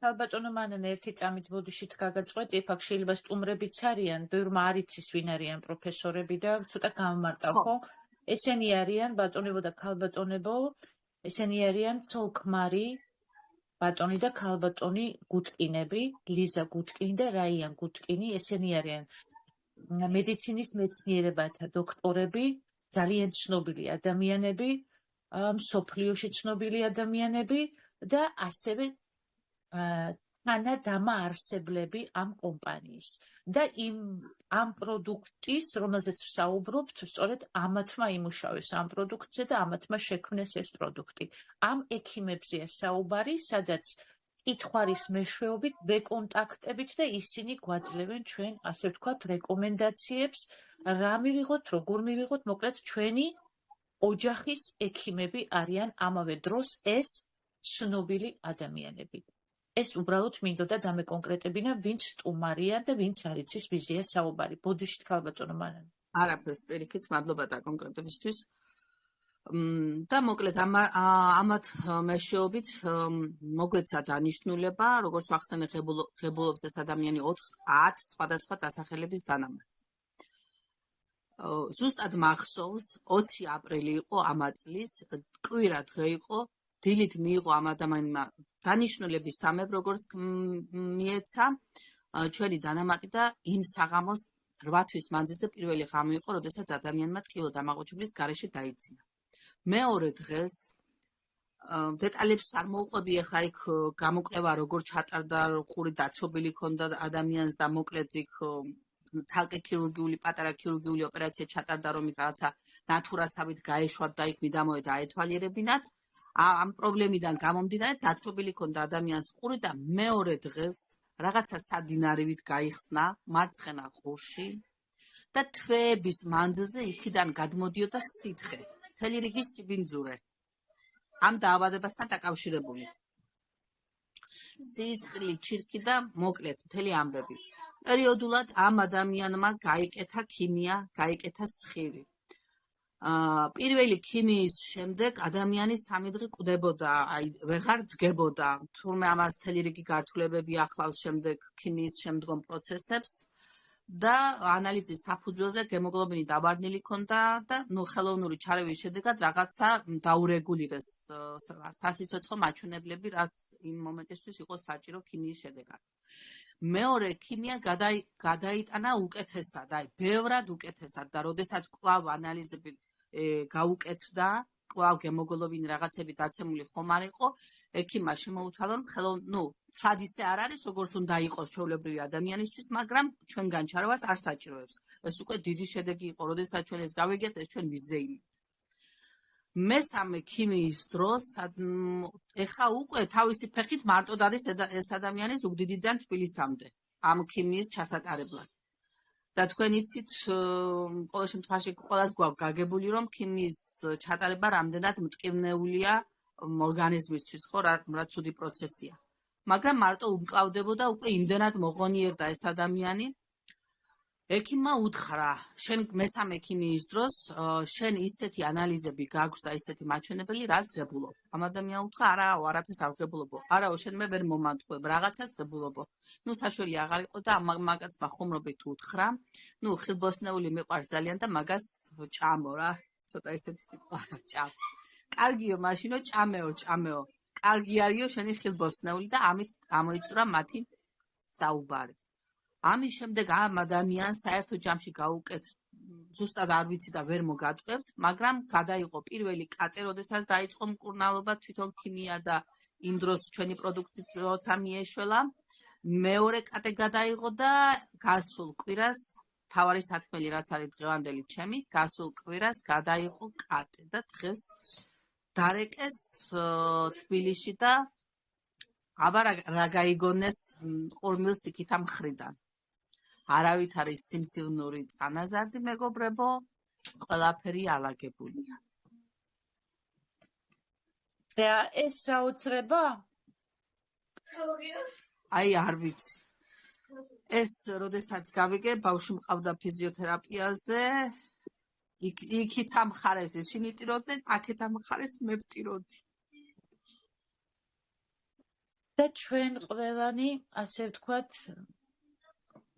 ქალბატონო მანანა ერთი წამით ბოდიშით გაგაწყვეტ, ეფაქ შეიძლება სტუმრებიც არიან, ბევრმა არ იცის ვინ არიან პროფესორები და ცოტა გამმარტავ, ხო? ესენი არიან ბატონებო და ქალბატონებო, ესენი არიან ცოლ-ქმარი ბატონი და ქალბატონი გუტკინები, ლიზა გუტკინი და რაიან გუტკინი, ესენი არიან მედიცინის მეცნიერებათა დოქტორები, ძალიან ცნობილი ადამიანები, მსოფლიოში ცნობილი ადამიანები და ასევე თანადამაარსებლები ამ კომპანიის და ამ პროდუქტის, რომელზეც ვსაუბრობთ, სწორედ ამათმა იმუშავეს ამ პროდუქტზე და ამათმა შექმნეს ეს პროდუქტი. ამ ექიმებზეა საუბარი, სადაც კითხვარის მეშვეობით, ბეკონტაქტებით და ისინი გვაძლევენ ჩვენ, ასე ვთქვათ, რეკომენდაციებს, რა მივიღოთ, როგორ მივიღოთ, მოკლედ ჩვენი ოჯახის ექიმები არიან ამავე დროს ეს ცნობილი ადამიანები. ეს უბრალოდ მინდოდა დამეკონკრეტებინა, ვინც სტუმარია და ვინც არ იცის ვიზია საუბარი. ბოდიშით ქალბატონო მანანა. არაფერს პირიქით, მადლობა დაკონკრეტებისთვის. და მოკლედ ამათ მეშვეობით მოგვეცა დანიშნულება, როგორც ახსენე ღებულობს ეს ადამიანი 10 სხვადასხვა დასახელების დანამატს. ზუსტად მახსოვს 20 აპრილი იყო ამ წლის, კვირა დღე იყო, დილით მიიღო ამ ადამიანმა დანიშნულების სამებ, როგორც მიეცა ჩვენი დანამატი და იმ საღამოს 8 თვის მანძილზე პირველი ღამე იყო, როდესაც ადამიანმა ტკივილ დამახოჩებლის გარეშე დაიძინა. მეორე დღეს დეტალებს არ მოუყვები, ახლა იქ გამოკვლევა როგორ ჩატარდა, ხური დაცობილი ქონდა ადამიანს და მოკლედ იქ ცალკე ქირურგიული, პატარა ქირურგიული ოპერაცია ჩატარდა, რომ რაღაცა ნათურასავით გაეშვა და იქ მიდამოე დაეთვალიერებინათ. ამ პრობლემიდან გამომდინარე დაცობილი ქონდა ადამიანს ხური და მეორე დღეს რაღაცა სადინარივით გაიხსნა მარცხენა ხურში და თვეების მანძილზე იქიდან გადმოდიოდა სითხე, მთელი რიგი სიბინძურე. ამ დაავადებასთან დაკავშირებული. სისხლი, ჩირკი და მოკლედ მთელი ამბები. პერიოდულად ამ ადამიანმა გაიკეთა ქიმია, გაიკეთა სხივი. პირველი ქიმიის შემდეგ ადამიანი 3 დღე კვდებოდა, აი ვეღარ დგებოდა. თურმე ამას მთელი რიგი გართულებები ახლავს შემდეგ ქიმიის შემდგომ პროცესებს და ანალიზის საფუძველზე გემოგლობინი დაბარნილი ქონდა და ხელოვნური ჩარევის შედეგად რაღაცა დაურეგულირეს სასიცოცხლო მაჩვენებლები, რაც იმ მომენტისთვის იყო საჭირო ქიმიის შედეგად. მეორე ქიმია გადაიტანა უკეთესად, აი ბევრად უკეთესად და როდესაც კვლავ ანალიზები გაუკეთდა, კვლავ გემოგლობინი რაღაცები დაცემული ხომ არ იყო, ექიმმა შემოუთავა, რომ თლად ისე არ არის, როგორც უნდა იყოს ჩვეულებრივი ადამიანისთვის, მაგრამ ჩვენგან ჩარევას არ საჭიროებს. ეს უკვე დიდი შედეგი იყო, როდესაც ჩვენ ეს გავიგეთ, ეს ჩვენ ვიზეიმით. მესამე ქიმიის დროს, ეხა უკვე თავისი ფეხით მარტოდ არის ეს ადამიანი ზუგდიდიდან თბილისამდე, ამ ქიმიის ჩასატარებლად. და თქვენ იცით, ყოველ შემთხვევაში ყველას გვაქვს გაგებული, რომ ქიმიის ჩატარება რამდენად მტკივნეულია ორგანიზმისთვის, ხო, რა ცუდი პროცესია. მაგრამ მარტო უმკლავდებოდა, უკვე იმდენად მოღონიერდა ეს ადამიანი. ექიმმა უთხრა, შენ მესამე ქიმიის დროს, შენ ისეთი ანალიზები გაქვს და ისეთი მაჩვენებელი, რას ღებულობ? ამ ადამიანმა უთხრა, არაფერს არ ღებულობო. არაო, შენ მე ვერ მომატყუებ, რაღაცას ღებულობო. საშველი აღარ იყო და მაგაცმა ხუმრობით უთხრა, ხილბოსნეული მიყვარს ძალიან და მაგას ჭამო რა, ცოტა ესეთი სიტყვა ჭამო. კარგიო, მაშინო ჭამეო. კარგი არისო შენი ხილბოსნეული და ამით ამოიწურა მათი საუბარი. ამის შემდეგ ამ ადამიანს საერთო ჯამში გაუკეთ, ზუსტად არ ვიცი და ვერ მოგატყვევთ, მაგრამ გადაიღო პირველი კატე, როდესაც დაიწყო მკურნალობა, თვითონ ქიმია და იმ დროს ჩვენი პროდუქცია როცა მიეშველა. მეორე კატე გადაიღო და გასულ კვირას, თავარი სათქმელი რაც არის დღევანდელი ჩემი, გასულ კვირას გადაიღო კატე და დღეს დარეკეს თბილისში და აბა რა გაიგონეს ყურმილს იქითა მხრიდან. არავით არის სიმსივნური წანაზარდი, მეგობრებო, ყველაფერი ალაგებულია. და ეს საოცრება? აი არ ვიცი. ეს როდესაც გავიგე, ბავშვი მყავდა ფიზიოთერაპიაზე, იქით ამხარეს ისინი ტიროდნენ, აქეთ ამხარეს მე ვტიროდი. და ჩვენ ყველანი, ასე ვთქვათ,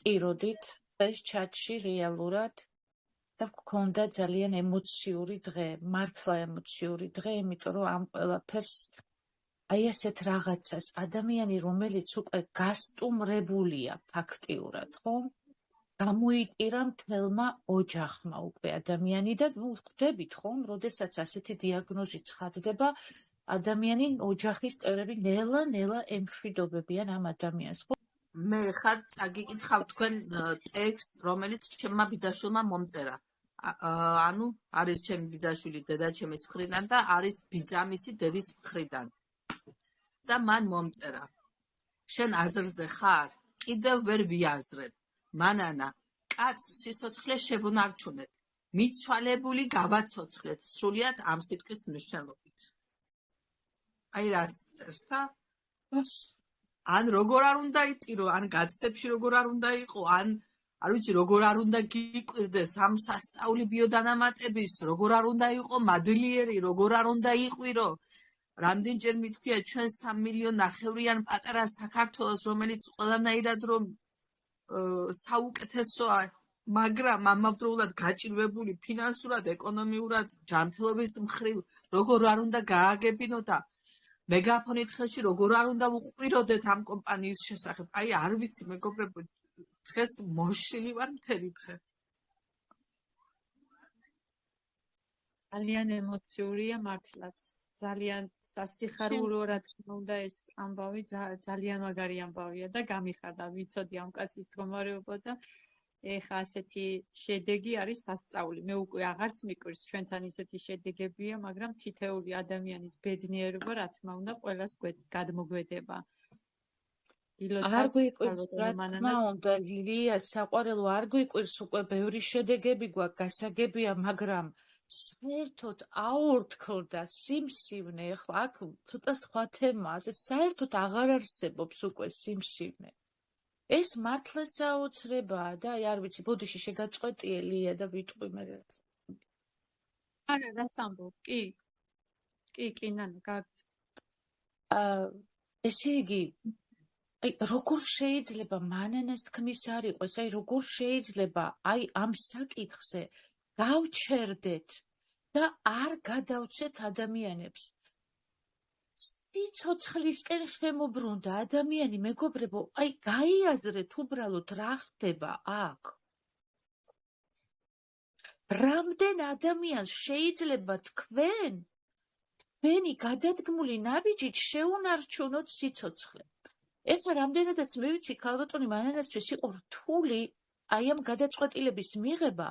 ტიროდით ეს ჩატში რეალურად და გქონდა ძალიან ემოციური დღე, მართლა ემოციური დღე, იმიტომ რომ ამ ყველაფერს აი ასეთ რაღაცას ადამიანი, რომელიც უკვე გასტუმრებულია ფაქტიურად, ხო? გამოიტირა მთელმა ოჯახმა უკვე ადამიანი და ხვდებით ხომ, როდესაც ასეთი დიაგნოზი ცხადდება, ადამიანი ოჯახის წევრები ნელა ემშვიდობებიან ამ ადამიანს. მე ხარ წაგიკითხავ თქვენ ტექსტს, რომელიც ჩემმა ბიძაშვილმა მომწერა. ანუ არის ჩემი ბიძაშვილი დედაჩემის მხრიდან და არის ბიძამისი დედის მხრიდან. და მან მომწერა. შენ აზრზე ხარ? კიდევ ვერ ვიაზრებ. მანანა, კაცს სიცოცხლე შევუნარჩუნეთ. მიცვალებული გავაცოცხლეთ, სრულიად ამ სიტყვის მნიშვნელობით. აი რას წერს და ან როგორ არ უნდა იტირო, ან გაცდებში როგორ არ უნდა იყო, ან არ ვიცი როგორ არ უნდა გიკვირდეს ამ სასწაული ბიოდანამატების, როგორ არ უნდა იყო მადლიერი, როგორ არ უნდა იყვირო. რამდენჯერ მithქვია ჩვენ 3 მილიონ ნახევრიან პატარა საქართველოს, რომელიც ყველანაირად რომ საუკეთესოა, მაგრამ ამავდროულად გაჭირვებული ფინანსურად, ეკონომიურად, ჯანმრთელობის მხრივ, როგორ არ უნდა გააგებინო და მეგაფონით ხელში როგორ არ უნდა უყვიროდეთ ამ კომპანიის შესახებ. აი არ ვიცი მეგობრებო, დღეს მოშლილი ვარ მთელი დღე. ძალიან ემოციურია მართლაც. ძალიან სასიხარულო რა თქმა უნდა ეს ამბავი ძალიან მაგარი ამბავია და გამიხარდა ვიცოდი ამ კაცის მდგომარეობა და ეხა ასეთი შედეგი არის სასწაული. მე უკვე აღარც მიკვირს ჩვენთან ისეთი შედეგებია, მაგრამ თითეული ადამიანის ბედნიერება რა თქმა უნდა ყველას გადმოგვედება. არ გვიკვირს რა თქმა უნდა ლია საყვარელო არ გვიკვირს უკვე ბევრი შედეგები გვაქვს გასაგებია, მაგრამ საერთოდ აორთქლდა სიმსივნე, ეხლა აქ ცოტა სხვა თემაა, საერთოდ აღარ არსებობს უკვე სიმსივნე. ეს მართლა საოცრებაა და არ ვიცი, ბოდიში შეგაწყვეტიე ლია და ვიტყვი მე რაც. არა, რას ამბობ? კი, ნანა, გაგც. ესე იგი, აი როგორ შეიძლება მანანას თქმის არ იყოს, აი როგორ შეიძლება აი ამ საკითხზე გავჩერდეთ და არ გადავცეთ ადამიანებს. სიცოცხლისკენ შემობრუნდა ადამიანი, მეგობრებო, აი გაიაზრეთ უბრალოდ რა ხდება აქ. რამდენ ადამიანს შეიძლება თქვენი გადადგმული ნაბიჯით შეუნარჩუნოთ სიცოცხლე. ეხლა რამდენადაც მე ვიცი, ქალბატონი მანანასთვის იყო რთული აი ამ გადაწყვეტილების მიღება,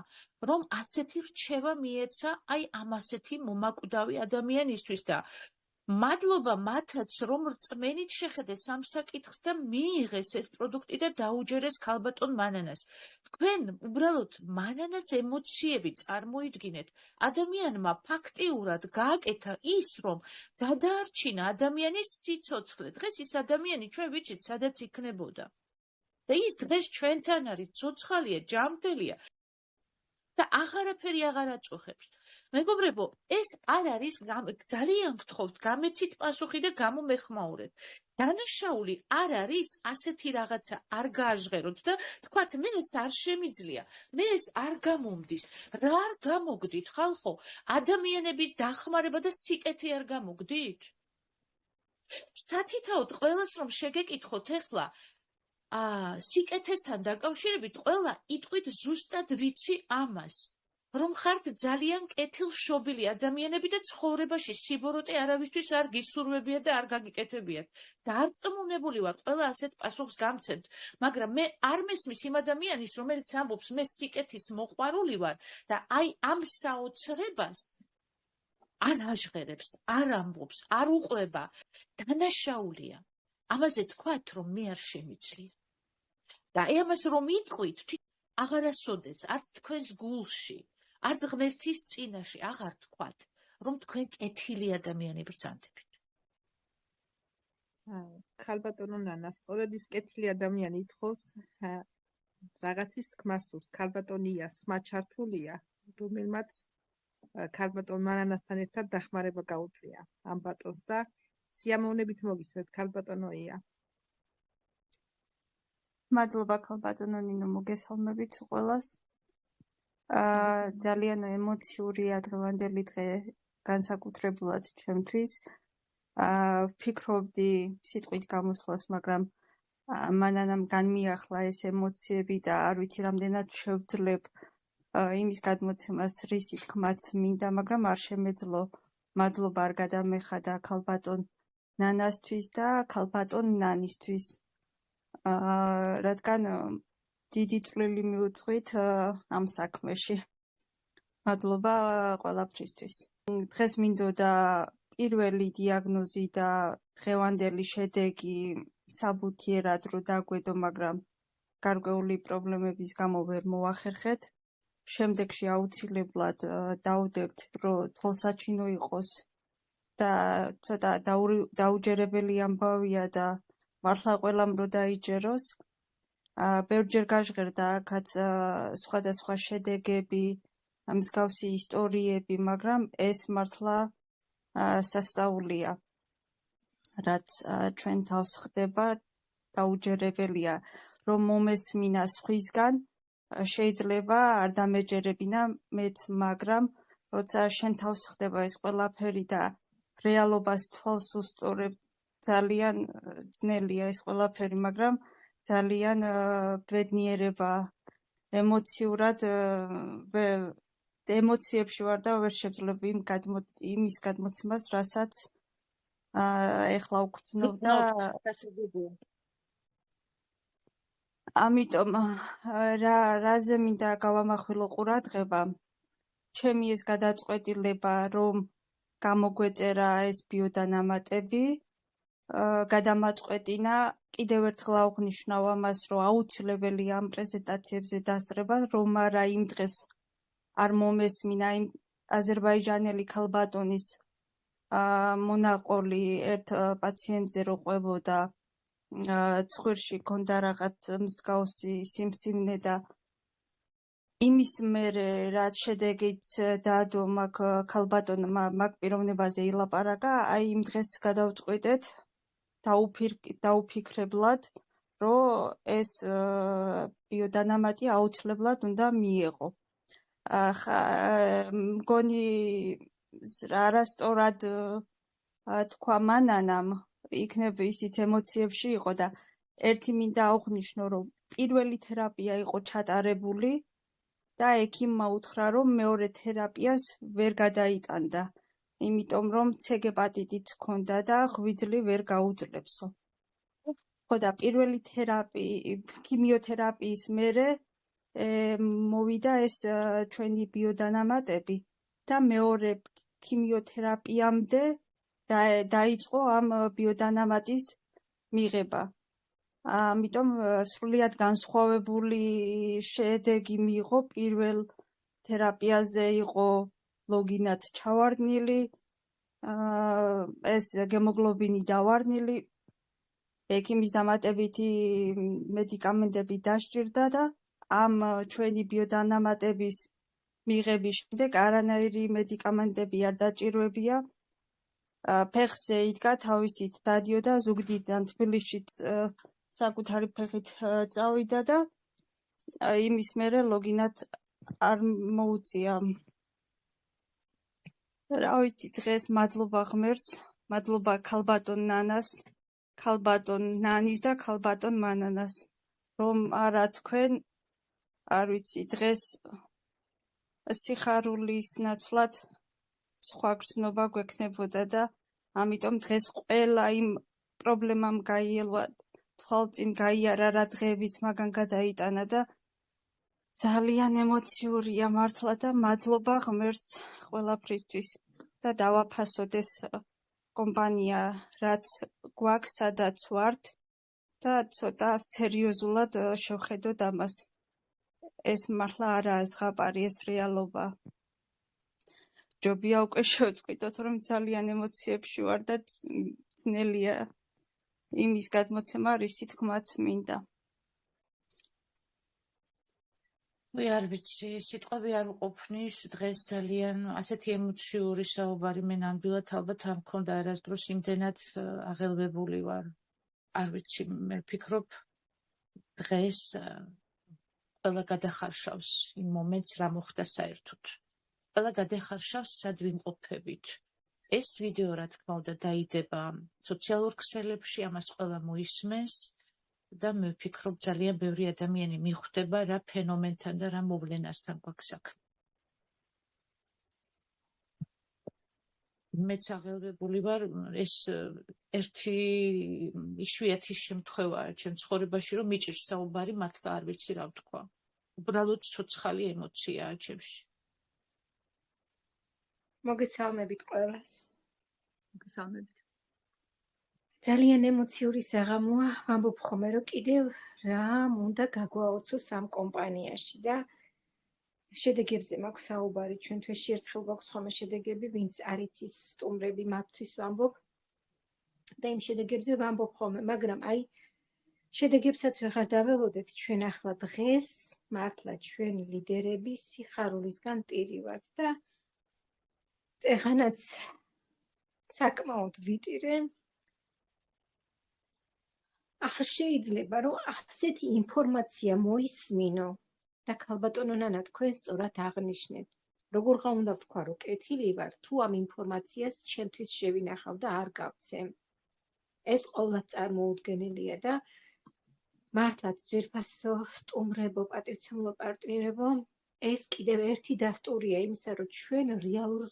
რომ ასეთი რჩევა მიეცა აი ამ ასეთი მომაკვდავი ადამიანისთვის და მადლობა მათაც, რომ რწმენით შეხედეს ამ საკითხს და მიიღეს ეს პროდუქტი და დაუჯერეს ქალბატონ მანანას. თქვენ უბრალოდ მანანას ემოციები წარმოიდგინეთ. ადამიანმა ფაქტიურად გააკეთა ის, რომ გადაარჩინა ადამიანის სიცოცხლე. დღეს ის ადამიანი ჩვენ ვიცით, სადაც იქნებოდა. და ის დღეს ჩვენთან არის, ცოცხალია, ჯანმრთელია და აღარაფერი აღარ აწუხებს. მეგობრებო, ეს არ არის ძალიან გთხოვთ, გამეცით პასუხი და გამომეხმაურეთ. დანაშაული არ არის ასეთი რაღაცა არ გააჟღეროთ და თქვათ, მე ეს არ შემიძლია, მე ეს არ გამომდის. რა არ გამოგდით, ხალხო? ადამიანების დახმარება და სიკეთე არ გამოგდით? სათითაოდ ყველას რომ შეგეკითხოთ ეხლა, სიკეთესთან დაკავშირებით ყველა იტყვით ზუსტად ვიცი ამას, რომ ხართ ძალიან კეთილშობილი ადამიანები და ცხოვრებაში სიბოროტე არავისთვის არ გისურვებიათ და არ გაგიკეთებიათ. დარწმუნებული ვარ, ყველა ასეთ პასუხს გამცემთ, მაგრამ მე არ მესმის იმ ადამიანის, რომელიც ამბობს, მე სიკეთის მოყვარული ვარ და აი ამ საოცრებას არ აჟღერებს, არ ამბობს, არ უყვება. დანაშაულია. ამაზე თქვათ, რომ მე არ შემიძლია. და აი ამას რომ იტყვით, აღარასოდეს, არც თქვენს გულში, არც ღმერთის წინაშე აღარ თქვათ, რომ თქვენ კეთილი ადამიანი ბრძანდებით. ქალბატონო ნანა, სწორედ ის კეთილი ადამიანი ითხოვს რაღაცის თქმას სურს. ქალბატონიას ხმა ჩართულია, რომელმაც ქალბატონ მანანასთან ერთად დახმარება გაუწია ამ ბატონს და სიამოვნებით მოგისმენთ ქალბატონოია. მადლობა ქალბატონო ნინო, მოგესალმებით ყველას. ძალიან ემოციურია დღევანდელი დღე განსაკუთრებულად ჩემთვის. ვფიქრობდი სიტყვით გამოსვლას, მაგრამ მანანამ განმიახლა ეს ემოციები და არ ვიცი რამდენად შევძლებ იმის გადმოცემას, რისი თქმაც მინდა, მაგრამ არ შემეძლო მადლობა არ გადამეხადა ქალბატონ ნანასთვის და ქალბატონ ნანისთვის. რადგან დიდი წვლილი მიუძღვით ამ საქმეში. მადლობა ყველაფრისთვის. დღეს მინდოდა პირველი დიაგნოზი და დღევანდელი შედეგი საბუთიერად რო დაგვედო, მაგრამ გარკვეული პრობლემების გამო ვერ მოახერხეთ. შემდეგში აუცილებლად დავდებთ, რომ თვალსაჩინო იყოს და ცოტა დაუჯერებელი ამბავია და მართლა ყველამ რო დაიჯეროს. ბევრჯერ გაჟღერდა აქაც სხვადასხვა შედეგები, მსგავსი ისტორიები, მაგრამ ეს მართლა სასწაულია, რაც ჩვენ თავს ხდება, დაუჯერებელია, რომ მომესმინა სხვისგან, შეიძლება არ დამეჯერებინა მეც, მაგრამ როცა შენ თავს ხდება ეს ყველაფერი და რეალობას თვალს უსწორებ, ძალიან ძნელია ეს ყველაფერი, მაგრამ ძალიან ბედნიერება, ემოციურად ემოციებში ვარ და ვერ შევძლებ იმის გადმოცემას, რასაც ეხლა ვგრძნობ და ამიტომ რაზე მინდა გავამახვილო ყურადღება, ჩემი ეს გადაწყვეტილება, რომ გამოგვეწერა ეს ბიოდანამატები, გადამაწყვეტინა კიდევ ერთხელ აღვნიშნავ ამას, რომ აუცილებელი ამ პრეზენტაციებზე დასწრება, რომ არა იმ დღეს არ მომესმინა იმ აზერბაიჯანელი ქალბატონის მონაყოლი ერთ პაციენტზე რო ყვებოდა, ცხვირში ქონდა რაღაც მსგავსი სიმსივნე და იმის მერე რაც შედეგიც დადო მაგ ქალბატონმა მაგ პიროვნებაზე ილაპარაკა, აი იმ დღეს გადავწყვიტეთ დაუფიქრებლად, რომ ეს ბიოდანამატი აუცილებლად უნდა მიეღო. მგონი არასწორად თქვა მანანამ, იქნებ ისიც ემოციებში იყო და ერთი მინდა აღვნიშნო, რომ პირველი თერაპია იყო ჩატარებული და ექიმმა უთხრა, რომ მეორე თერაპიას ვერ გადაიტანდა, იმიტომ რომ C ჰეპატიტიც ჰქონდა და ღვიძლი ვერ გაუძლებსო. ხო და პირველი ქიმიოთერაპიის მერე მოვიდა ეს ჩვენი ბიოდანამატები და მეორე ქიმიოთერაპიამდე დაიწყო ამ ბიოდანამატის მიღება. ამიტომ სრულიად განსხვავებული შედეგი მიიღო. პირველ თერაპიაზე იყო ლოგინად ჩავარდნილი, ეს გემოგლობინი დავარდნილი, ექიმის დამატებითი მედიკამენტები დასჭირდა და ამ ჩვენი ბიოდანამატების მიღების შემდეგ არანაირი მედიკამენტები არ დაჭირვებია. ფეხზე იდგა, თავისით დადიოდა, ზუგდიდიდან თბილისშიც საკუთარი ფეხით წავიდა და იმის მერე ლოგინად არ მოუწია. რა ვიცი, დღეს მადლობა ღმერთს, მადლობა ქალბატონ ნანას, ქალბატონ ნანის და ქალბატონ მანანას, რომ არა თქვენ, არ ვიცი, დღეს სიხარულის ნაცვლად სხვა გრძნობა გვექნებოდა და ამიტომ დღეს ყველა იმ პრობლემამ გაიელვა, თვალწინ გაიარა რა დღეებიც მაგან გადაიტანა და ძალიან ემოციურია მართლა და მადლობა ღმერთს ყველაფრისთვის და დავაფასოთ ეს კომპანია, რაც გვაქვს, სადაც ვართ და ცოტა სერიოზულად შევხედოთ ამას. ეს მართლა არაა ზღაპარი, ეს რეალობა. ჯობია უკვე შევწყვიტოთ, რომ ძალიან ემოციებში ვარ და ძნელია იმის გადმოცემა, რისი თქმაც მინდა. არ ვიცი, სიტყვები არ ვყოფნის, დღეს ძალიან ასეთი ემოციური საუბარი მე ნამდვილად ალბათ არ მქონდა არასდროს, იმდენად აღელვებული ვარ. არ ვიცი, მე ვფიქრობ, დღეს ყველა გადახარშავს იმ მომენტს, რა მოხდა საერთოდ. ყველა გადახარშავს, სად ვიმყოფებით. ეს ვიდეო, რა თქმა უნდა, დაიდება სოციალურ ქსელებში, ამას ყველა მოისმენს და მე ვფიქრობ, ძალიან ბევრი ადამიანი მიხვდება, რა ფენომენთან და რა მოვლენასთან გვაქვს საქმე. მეც აღელვებული ვარ, ეს ერთი იშვიათი შემთხვევაა ჩემ ცხოვრებაში, რომ მიჭირს საუბარი, მართლა არ ვიცი რა ვთქვა. უბრალოდ ცოცხალი ემოციაა ჩემში. მოგესალმებით ყველას. მოგესალმებით. ძალიან ემოციური საღამოა, ვამბობ ხოლმე, რომ კიდევ რამ უნდა გაგვაოცოს ამ კომპანიაში და შედეგებზე მაქვს საუბარი, ჩვენ თვეში ერთხელ გვაქვს ხოლმე შედეგები, ვინც არ იცის სტუმრები, მათთვის ვამბობ და იმ შედეგებზე ვამბობ ხოლმე, მაგრამ აი შედეგებსაც ვეღარ დაველოდეთ, ჩვენ ახლა დღეს მართლა ჩვენი ლიდერები სიხარულისგან ტირივართ და წეღანაც საკმაოდ ვიტირე. არ შეიძლება რომ ასეთი ინფორმაცია მოისმინო და ქალბატონო ნანა თქვენ სწორად აღნიშნეთ. როგორ უნდა ვთქვა რომ კეთილი ვარ თუ ამ ინფორმაციას ჩემთვის შევინახავ და არ გავცემ. ეს ყოვლად წარმოუდგენელია და მართლაც ძვირფასო სტუმრებო, პატივცემულო პარტნიორებო, ეს კიდევ ერთი დასტურია იმისა, რომ ჩვენ რეალურ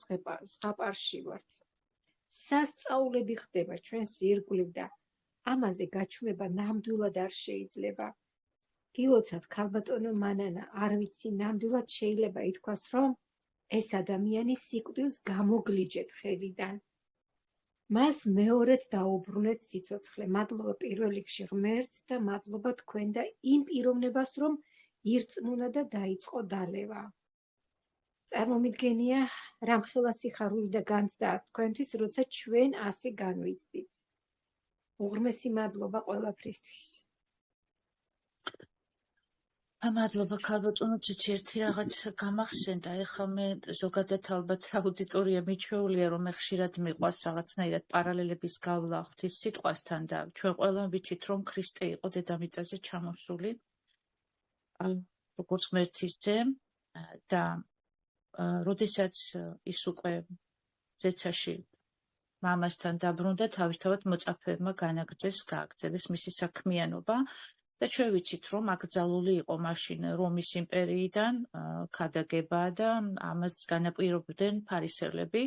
ზღაპარში ვართ. სასწაულები ხდება ჩვენს ირგვლივ და ამაზე გაჩვენება ნამდვილად არ შეიძლება. გილოცავთ ქალბატონო მანანა, არ ვიცი, ნამდვილად შეიძლება ითქვას, რომ ეს ადამიანი სიკვდილს გამოგლიჯეთ ხელიდან. მას მეორედ დაუბრუნეთ სიცოცხლე. მადლობა პირველ რიგში ღმერთს და მადლობა თქვენ და იმ პიროვნებას, რომ ირწმუნა და დაიწყო დალევა. წარმომიდგენია, რამხელა სიხარული და განცდა თქვენთვის, როცა ჩვენ ასე განვიცდით. უღრმესი მადლობა ყველაფრისთვის. მადლობა ქალბატონო, ციცი ერთი რაღაც გამახსენდა, ეხლა მე ზოგადად ალბათ აუდიტორია მიჩვეულია, რომ მე ხშირად მიყვარს რაღაცნაირად პარალელების გავლა ღვთის სიტყვასთან და ჩვენ ყველამ ვიცით, რომ ქრისტე იყო დედამიწაზე ჩამოსული, როგორც ღმერთის ძე და როდესაც ის უკვე ზეცაში მამასთან დაბრუნდა, თავისთავად მოწაფეებმა გააგრძელეს მისი საქმიანობა და ჩვენ ვიცით, რომ აკრძალული იყო მაშინ რომის იმპერიიდან ქადაგება და ამას განაპირობდნენ ფარისევლები,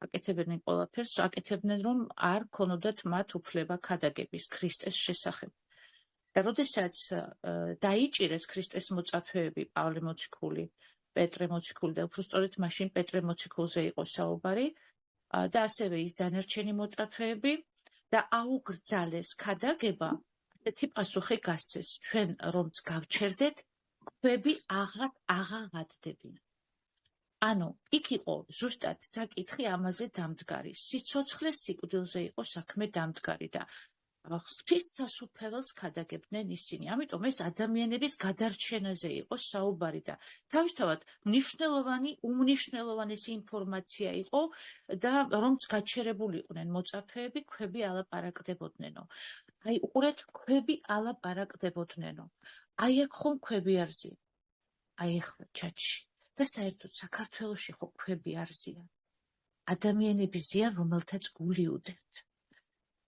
აკეთებდნენ ყველაფერს, აკეთებდნენ, რომ არ ქონოდათ მათ უფლება ქადაგების ქრისტეს შესახებ. და როდესაც დაიჭირეს ქრისტეს მოწაფეები, პავლე მოციქული, პეტრე მოციქული და უბრალოდ მაშინ პეტრე მოციქულზე იყო საუბარი და ასევე ის დანარჩენი მოწაფეები და აუგრძალეს ქადაგება, ასეთი პასუხი გასცეს, ჩვენ რომც გავჩერდეთ, ქვები აღაღადდებიან. ანუ იქ იყო ზუსტად საკითხი ამაზე დამდგარი, სიცოცხლე სიკვდილზე იყო საქმე დამდგარი და ღვთის სასუფეველს ქადაგებდნენ ისინი. ამიტომ ეს ადამიანების გადარჩენაზე იყო საუბარი და თავისთავად უმნიშვნელოვანესი ინფორმაცია იყო და რომც გაჩერებული იყვნენ მოწაფეები, ქვები ალაპარაკდებოდნენო. აი უყურეთ, ქვები ალაპარაკდებოდნენო. აი აქ ხომ ქვები არზია. აი ახლა ჩაჩში და საერთოდ საქართველოში ხო ქვები არზია. ადამიანები ზიან, რომელთაც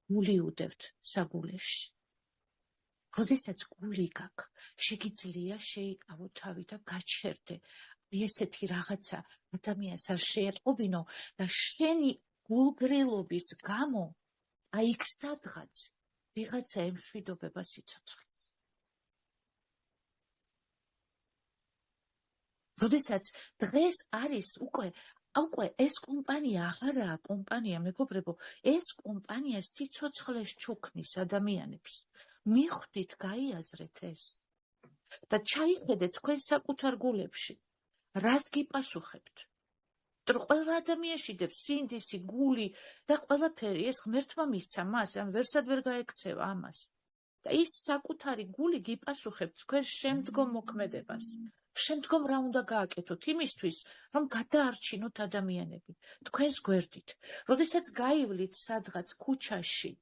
გული უდევთ საგულეში. როდესაც გული გაქვს, შეგიძლია შეიკავო თავი და გაჩერდე. ესეთი რაღაცა ადამიანს არ შეეტყობინო და შენი გულგრილობის გამო აი იქ სადღაც ვიღაცა ემშვიდობება სიცოცხლეს. როდესაც დღეს არის უკვე ეს კომპანია აღარაა კომპანია, მეგობრებო, ეს კომპანია სიცოცხლეს ჩუქნის ადამიანებს. მიხვდით, გაიაზრეთ ეს და ჩაიხედეთ თქვენ საკუთარ გულებში. რას გიპასუხებთ? ყველა ადამიანში დებს სინდისი, გული და ყველაფერი, ეს ღმერთმა მისცა მას, ან ვერსად ვერ გაექცევა ამას. და ის საკუთარი გული გიპასუხებთ თქვენ შემდგომ მოქმედებას. შემდგომ რა უნდა გააკეთოთ იმისთვის, რომ გადაარჩინოთ ადამიანები თქვენს გვერდით. როდესაც გაივლით სადღაც ქუჩაში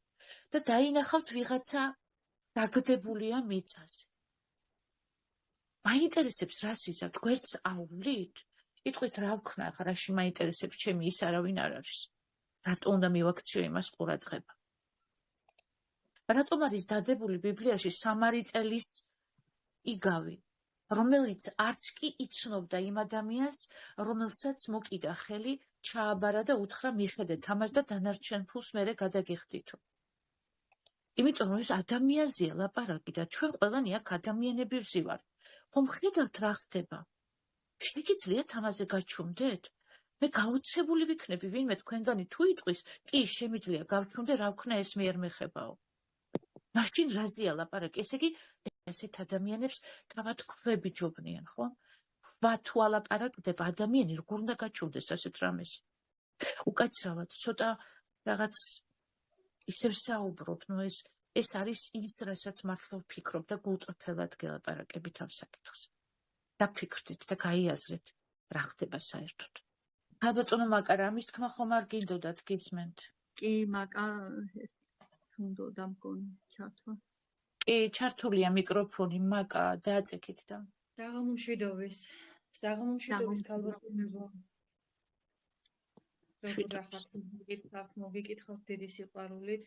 და დაინახავთ ვიღაცა დაგდებულია მიწაზე. მაინტერესებს რა სიზავთ, გვერდს აუვლით? იტყვით რა ვქნა, ახლა რაში მაინტერესებს ჩემი ის არავინ არ არის. რატო უნდა მივაქციო იმას ყურადღება? რატომ არის დადებული ბიბლიაში სამარიტელის იგავი? რომელიც არც კი იცნობდა იმ ადამიანს, რომელსაც მოკიდა ხელი, ჩააბარა და უთხრა მიხედეთ ამას და დანარჩენ ფულს მერე გადაგიხდითო. იმიტომ რომ ეს ადამიანზეა ლაპარაკი და ჩვენ ყველანი აქ ადამიანები ვზივართ. ხომ ხედავთ რა ხდება? შეგიძლიათ ამაზე გაჩვმდეთ? მე გაოცებული ვიქნები, ვინმე თქვენგანი თუ იტყვის, კი შემიძლია გავჩვმდე, რა ვქნა ეს მე არ მეხებაო. მაშინ რაზეა ლაპარაკი? ესე იგი, ესეთ ადამიანებს თავად ქვები ჯობნიან, ხო? ქვა თუ ალაპარაკდება, ადამიანი როგორ უნდა გაჩვმდეს ასეთ რამეს? უკაცრავად, ცოტა რაღაც ისევ საუბრობ, ეს არის ის, რასაც მართლა ვფიქრობ და გულწრფელად გელაპარაკებით ამ საკითხს. დაფიქრდით და გაიაზრეთ, რა ხდება საერთოდ. ალბათონო მაკა, რამის თქმა ხომ არ გინდოდათ, გისმენთ? კი, მაკა სუნდოდა მგონი ჩართვა. კი, ჩართულია მიკროფონი, მაკა, დააწექით და. საღამომშვიდობის ქალბატონებო. როგორ ახართ მოგიკითხავთ დიდი სიყვარულით.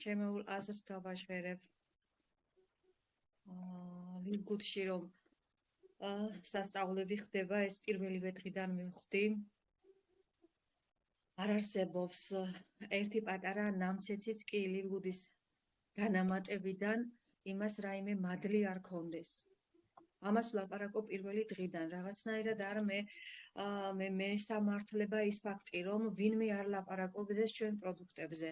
ჩემეულ აზრს გავაჟღერებ. ლიგუთში რომ სასწავლები ხდება, ეს პირველივე დღიდან მივხვდი. არ არსებობს ერთი პატარა ნამცეციც კი ლიგუდის განამატებიდან იმას რაიმე მადლი არ ქონდეს. ამას ვლაპარაკო პირველი დღიდან, რაღაცნაირად არ მე სამართლება ის ფაქტი, რომ ვინმე არ ლაპარაკობდეს ჩვენ პროდუქტებზე.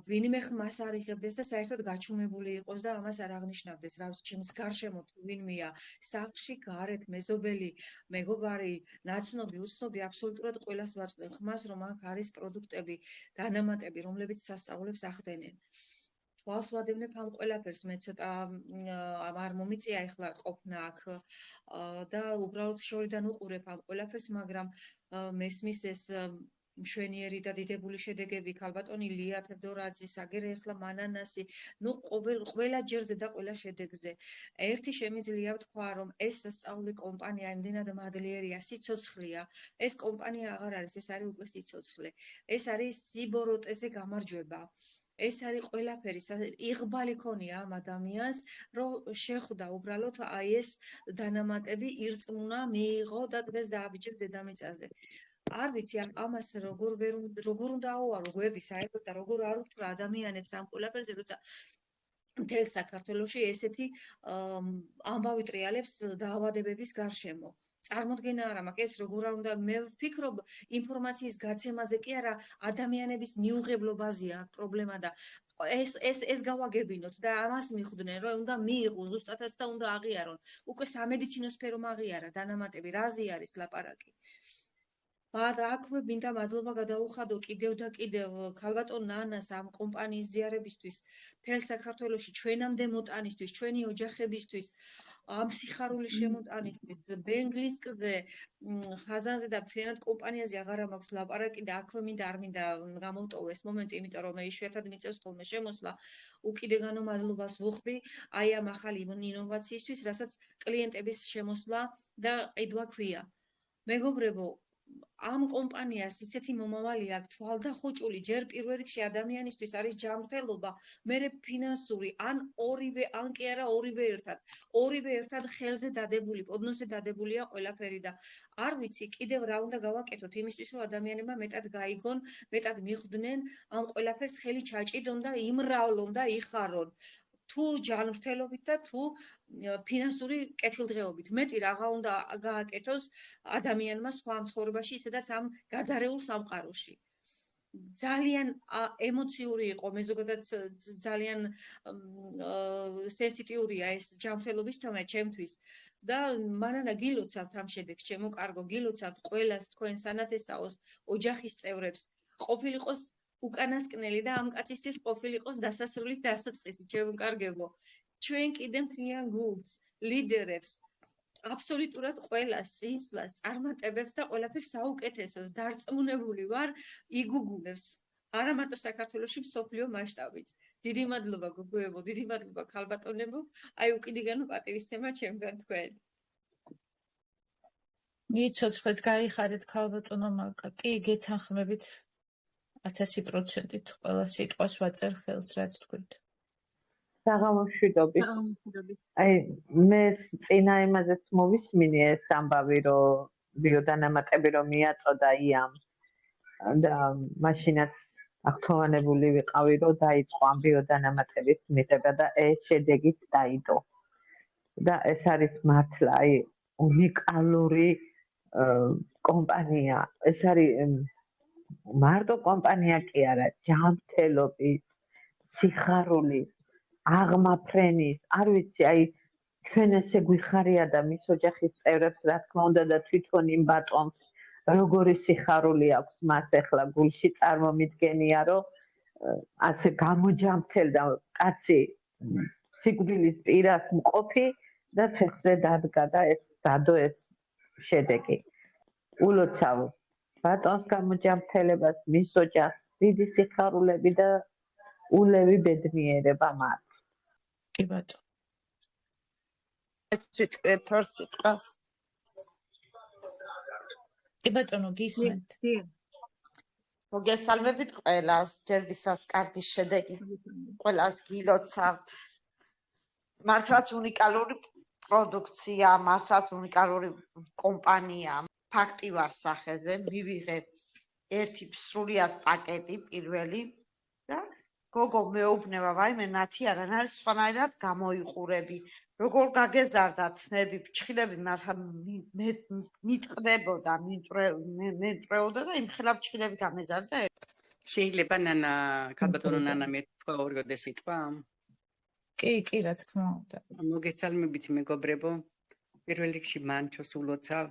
ვინმე ხმას არ იღებდეს და საერთოდ გაჩუმებული იყოს და ამას არ აღნიშნავდეს, რაც ჩემს გარშემო თუ ვინმეა, სახლში, გარეთ, მეზობელი, მეგობარი, ნაცნობი, უცნობი, აბსოლუტურად ყველას ვაწვდენ ხმას, რომ აქ არის პროდუქტები, განამატები, რომლებიც სასწაულებს ახდენენ. თვალს ვადევნებ ამ ყველაფერს, მე ცოტა არ მომიწია ახლა ყოფნა აქ და უბრალოდ შორიდან უყურებ ამ ყველაფერს, მაგრამ მესმის ეს მშვენიერი და დიდებული შედეგები ქალბატონი ლია თევდორაძის, აგერე ახლა მანანასი, ყველა ჯერზე და ყველა შედეგზე. ერთი შემიძლია ვთქვა, რომ ეს სასწავლი კომპანია იმდენად მადლიერია, სიცოცხლეა. ეს კომპანია აღარ არის, ეს არის უკვე სიცოცხლე. ეს არის სიბოროტეზე გამარჯვება. ეს არის ყველაფერი, იღბალი ქონია ამ ადამიანს, რომ შეხვდა უბრალოდ აი ეს დანამატები, ირწმუნა, მიიღო და დღეს დააბიჯებს დედამიწაზე. არ ვიცი, ამას როგორ უნდა ავარო გვერდი საერთოდ და როგორ არ უთხრა ადამიანებს ამ ყველაფერზე, როცა მთელ საქართველოში ესეთი ამბავი ტრიალებს დაავადებების გარშემო. წარმოდგენა არ მაქვს, ეს როგორ არ უნდა, მე ვფიქრობ, ინფორმაციის გაცემაზე კი არა, ადამიანების მიუღებლობაზეა პრობლემა და ეს გავაგებინოთ და ამას მიხვდნენ, რომ უნდა მიიღოს ზუსტადაც და უნდა აღიარონ. უკვე სამედიცინო სფერომ აღიარა დანამატები, რაზე არის ლაპარაკი. აქვე მინდა მადლობა გადაუხადო კიდევ და კიდევ ქალბატონ ნანას ამ კომპანიის ზიარებისთვის, მთელ საქართველოში ჩვენამდე მოტანისთვის, ჩვენი ოჯახებისთვის, ამ სიხარულის შემოტანისთვის, ბენგლისკზე, ხაზანზე და მთლიანად კომპანიაზე აღარ მაქვს ლაპარაკი და აქვე მინდა არ მინდა გამოვტოვო ეს მომენტი, იმიტომ რომ მე იშვიათად მიწევს ხოლმე შემოსვლა, უკიდეგანო მადლობას ვუხდი აი ამ ახალი ინოვაციისთვის, რასაც კლიენტების შემოსვლა და ყიდვა ქვია. მეგობრებო, ამ კომპანიას ისეთი მომავალი აქვს, თვალდახოჭული, ჯერ პირველ რიგში ადამიანისთვის არის ჯანმრთელობა, მერე ფინანსური, ან ორივე, ან კი არა ორივე ერთად. ორივე ერთად ხელზე დადებული, პოდნოზე დადებულია ყველაფერი და არ ვიცი, კიდევ რა უნდა გავაკეთოთ იმისთვის, რომ ადამიანებმა მეტად გაიგონ, მეტად მიხვდნენ ამ ყველაფერს ხელი ჩაჭიდონ და იმრავლონ და იხარონ. თუ ჯანმრთელობით და თუ ფინანსური კეთილდღეობით. მეტი რაღა უნდა გააკეთოს ადამიანმა სხვა ცხოვრებაში, ისედაც ამ გადარეულ სამყაროში. ძალიან ემოციური იყო, მე ზოგადად ძალიან სენსიტიურია ეს ჯანმრთელობის თემა ჩემთვის და მანანა გილოცავთ ამ შედეგს, ჩემო კარგო, გილოცავთ ყველას თქვენ სანათესაოს ოჯახის წევრებს, ყოფილიყოს უკანასკნელი და ამ კაცისთვის ყოფილიყოს დასასრულის დასაწყისი, ჩემო კარგებო. ჩვენ კიდე მთლიან გულს, ლიდერებს, აბსოლუტურად ყველას, წინსვლას, წარმატებებს და ყველაფერს საუკეთესოს დარწმუნებული ვარ, იგუგუნებს. არა მარტო საქართველოში, მსოფლიო მასშტაბით. დიდი მადლობა გოგოებო, დიდი მადლობა ქალბატონებო, აი უკიდეგანო პატივისცემა ჩემგან თქვენ. მიცოცხლეთ, გაიხარეთ ქალბატონო მაკა. კი, საღამოშვიდობის. აი მე წინა იმაზეც მოვისმინე ეს ამბავი, რომ ბიოდანამატები რომ მიაწოდა იამ და მაშინაც აღთხოვანებული ვიყავი, რომ დაიწყო ამ ბიოდანამატების მიღება და ეს შედეგით დაიდო. და ეს არის მართლა აი უნიკალური კომპანია. ეს არის მარტო კომპანია კი არა, ჯანმრთელობის, სიხარულის, აღმაფრენის, არ ვიცი, აი ჩვენ ესე გვიხარია და მის ოჯახის წევრებს რა თქმა უნდა და თვითონ იმ ბატონს როგორი სიხარული აქვს მას ახლა გულში წარმომიდგენია, რომ ასე გამოჯამრთელდა კაცი სიკვდილის პირას მყოფი და ფეხზე დადგა და ეს დადო ეს შედეგი. ულოცავ ბატონს გამოჯამრთელებას, მის ოჯახს დიდი სიხარულები და ულევი ბედნიერება მათ. კი ბატონო. ვიტყვით ორ სიტყვას. კი ბატონო, გისმენთ. მოგესალმებით ყველას, ჯერ ვისაც კარგი შედეგი ყველას გილოცავთ. მართლაც უნიკალური პროდუქცია, მართლაც უნიკალური კომპანია. ფაქტი ვარ სახეზე, მივიღე ერთი სრულიად პაკეტი პირველი და გოგო მეუბნება, ვაიმე ნათი არან არის სხვანაირად გამოიყურები. როგორ გაგეზარდა თმები, ფრჩხილები მართლა მიტყდებოდა, მენტრეოდა და იმხელა ფრჩხილები გამეზარდა. შეიძლება ნანა, ქალბატონო ნანა მე თქვა ორიოდე სიტყვა? კი, რა თქმა უნდა. მოგესალმებით მეგობრებო. პირველ რიგში მანჩოს ულოცავ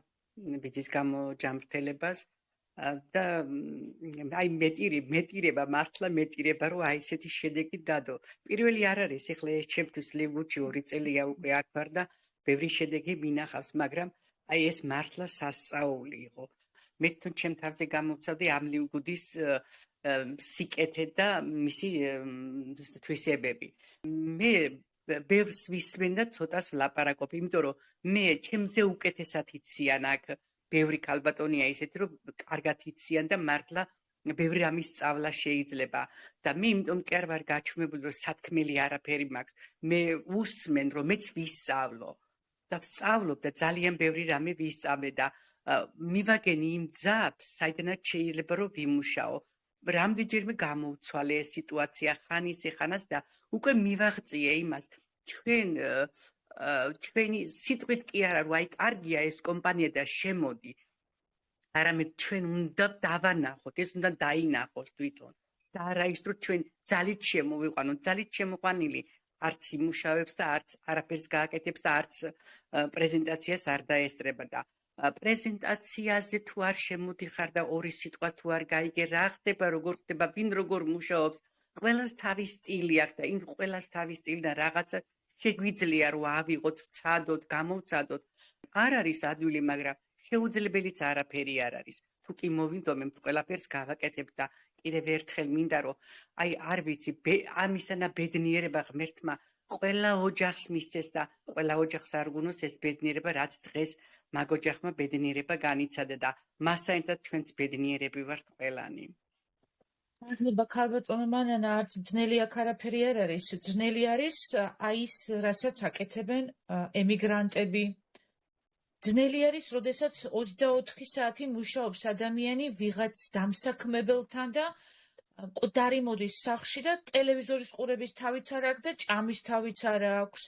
ბიძის გამოჯამრთელებას და აი მეტირება, მართლა მეტირება, რომ აი ესეთი შედეგი დადო. პირველი არ არის, ეხლა ეს ჩემთვის ლიგუჩი 2 წელია უკვე აქ ვარ და ბევრი შედეგი მინახავს, მაგრამ აი ეს მართლა სასწაული იყო. მე თვითონ ჩემ თავზე გამოვცავდი ამ ლიგუდის სიკეთე და მისი თვისებები. მე ბევრს ვისმენ და ცოტას ვლაპარაკობ, იმიტომ რომ მე ჩემზე უკეთესად იციან აქ ბევრი ქალბატონია ისეთი, რომ კარგად იციან და მართლა ბევრი რამის სწავლა შეიძლება და მე იმიტომ კი არ ვარ გაჩვენებული, რომ სათქმელი არაფერი მაქვს. მე უსმენ, რომ მეც ვისწავლო და ვსწავლობ და ძალიან ბევრი რამე ვისწავლე და მივაგენი იმ ძაბს, საიდანაც შეიძლება რომ ვიმუშაო. რამდენჯერმე გამოუცვალე ეს სიტუაცია ხანის ეხანას და უკვე მივაღწიე იმას. ჩვენი სიტყვით კი არა, რომ აი კარგია ეს კომპანია და შემოდი. არამედ ჩვენ უნდა დავანახოთ, ეს უნდა დაინახოს თვითონ. და არა ის, რომ ჩვენ ძალით შემოვიყვანოთ, ძალით შემოყვანილი არც იმუშავებს და არც არაფერს გააკეთებს და არც პრეზენტაციას არ დაესწრება და პრეზენტაციაზე თუ არ შემოდიხარ და ორი სიტყვა თუ არ გაიგე, რა ხდება, როგორ ხდება, ვინ როგორ მუშაობს, ყველას თავის სტილი აქვს და იმ ყველას თავის სტილიდან რაღაცა შეგვიძლია რომ ავიღოთ, ვცადოთ, გამოვცადოთ. არ არის ადვილი, მაგრამ შეუძლებელიც არაფერი არ არის. თუ კი მოვინდომებთ, ყველაფერს გავაკეთებ და კიდევ ერთხელ მინდა რომ აი არ ვიცი, ამისანა ბედნიერება ღმერთმა ყველა ოჯახს მისცეს და ყველა ოჯახს არ გუნოს ეს ბედნიერება, რაც დღეს მაგ ოჯახმა ბედნიერება განიცადა და მასთან ერთად ჩვენც ბედნიერები ვართ ყველანი. მადლობა ქალბატონო მანანა, არც ძნელი აქ არაფერი არ არის. ძნელი არის აი ის, რასაც აკეთებენ ემიგრანტები. ძნელი არის, როდესაც 24 საათი მუშაობს ადამიანი ვიღაც დამსაქმებელთან და მკვდარი მოდის სახლში და ტელევიზორის ყურების თავიც არ აქვს და ჭამის თავიც არ აქვს.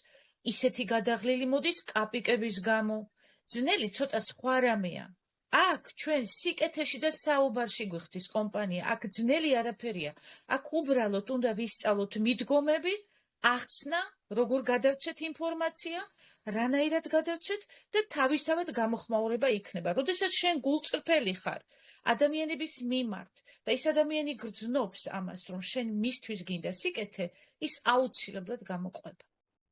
ისეთი გადაღლილი მოდის კაპიკების გამო. ძნელი ცოტა სხვა რამეა. აქ ჩვენ სიკეთეში და საუბარში გვიხდის კომპანია. აქ ძნელი არაფერია. აქ უბრალოდ უნდა ვისწავლოთ მიდგომები, ახსნა, როგორ გადავცეთ ინფორმაცია, რანაირად გადავცეთ და თავისთავად გამოხმაურება იქნება. როდესაც შენ გულწრფელი ხარ ადამიანების მიმართ და ის ადამიანი გრძნობს ამას, რომ შენ მისთვის გინდა სიკეთე, ის აუცილებლად გამოყვება.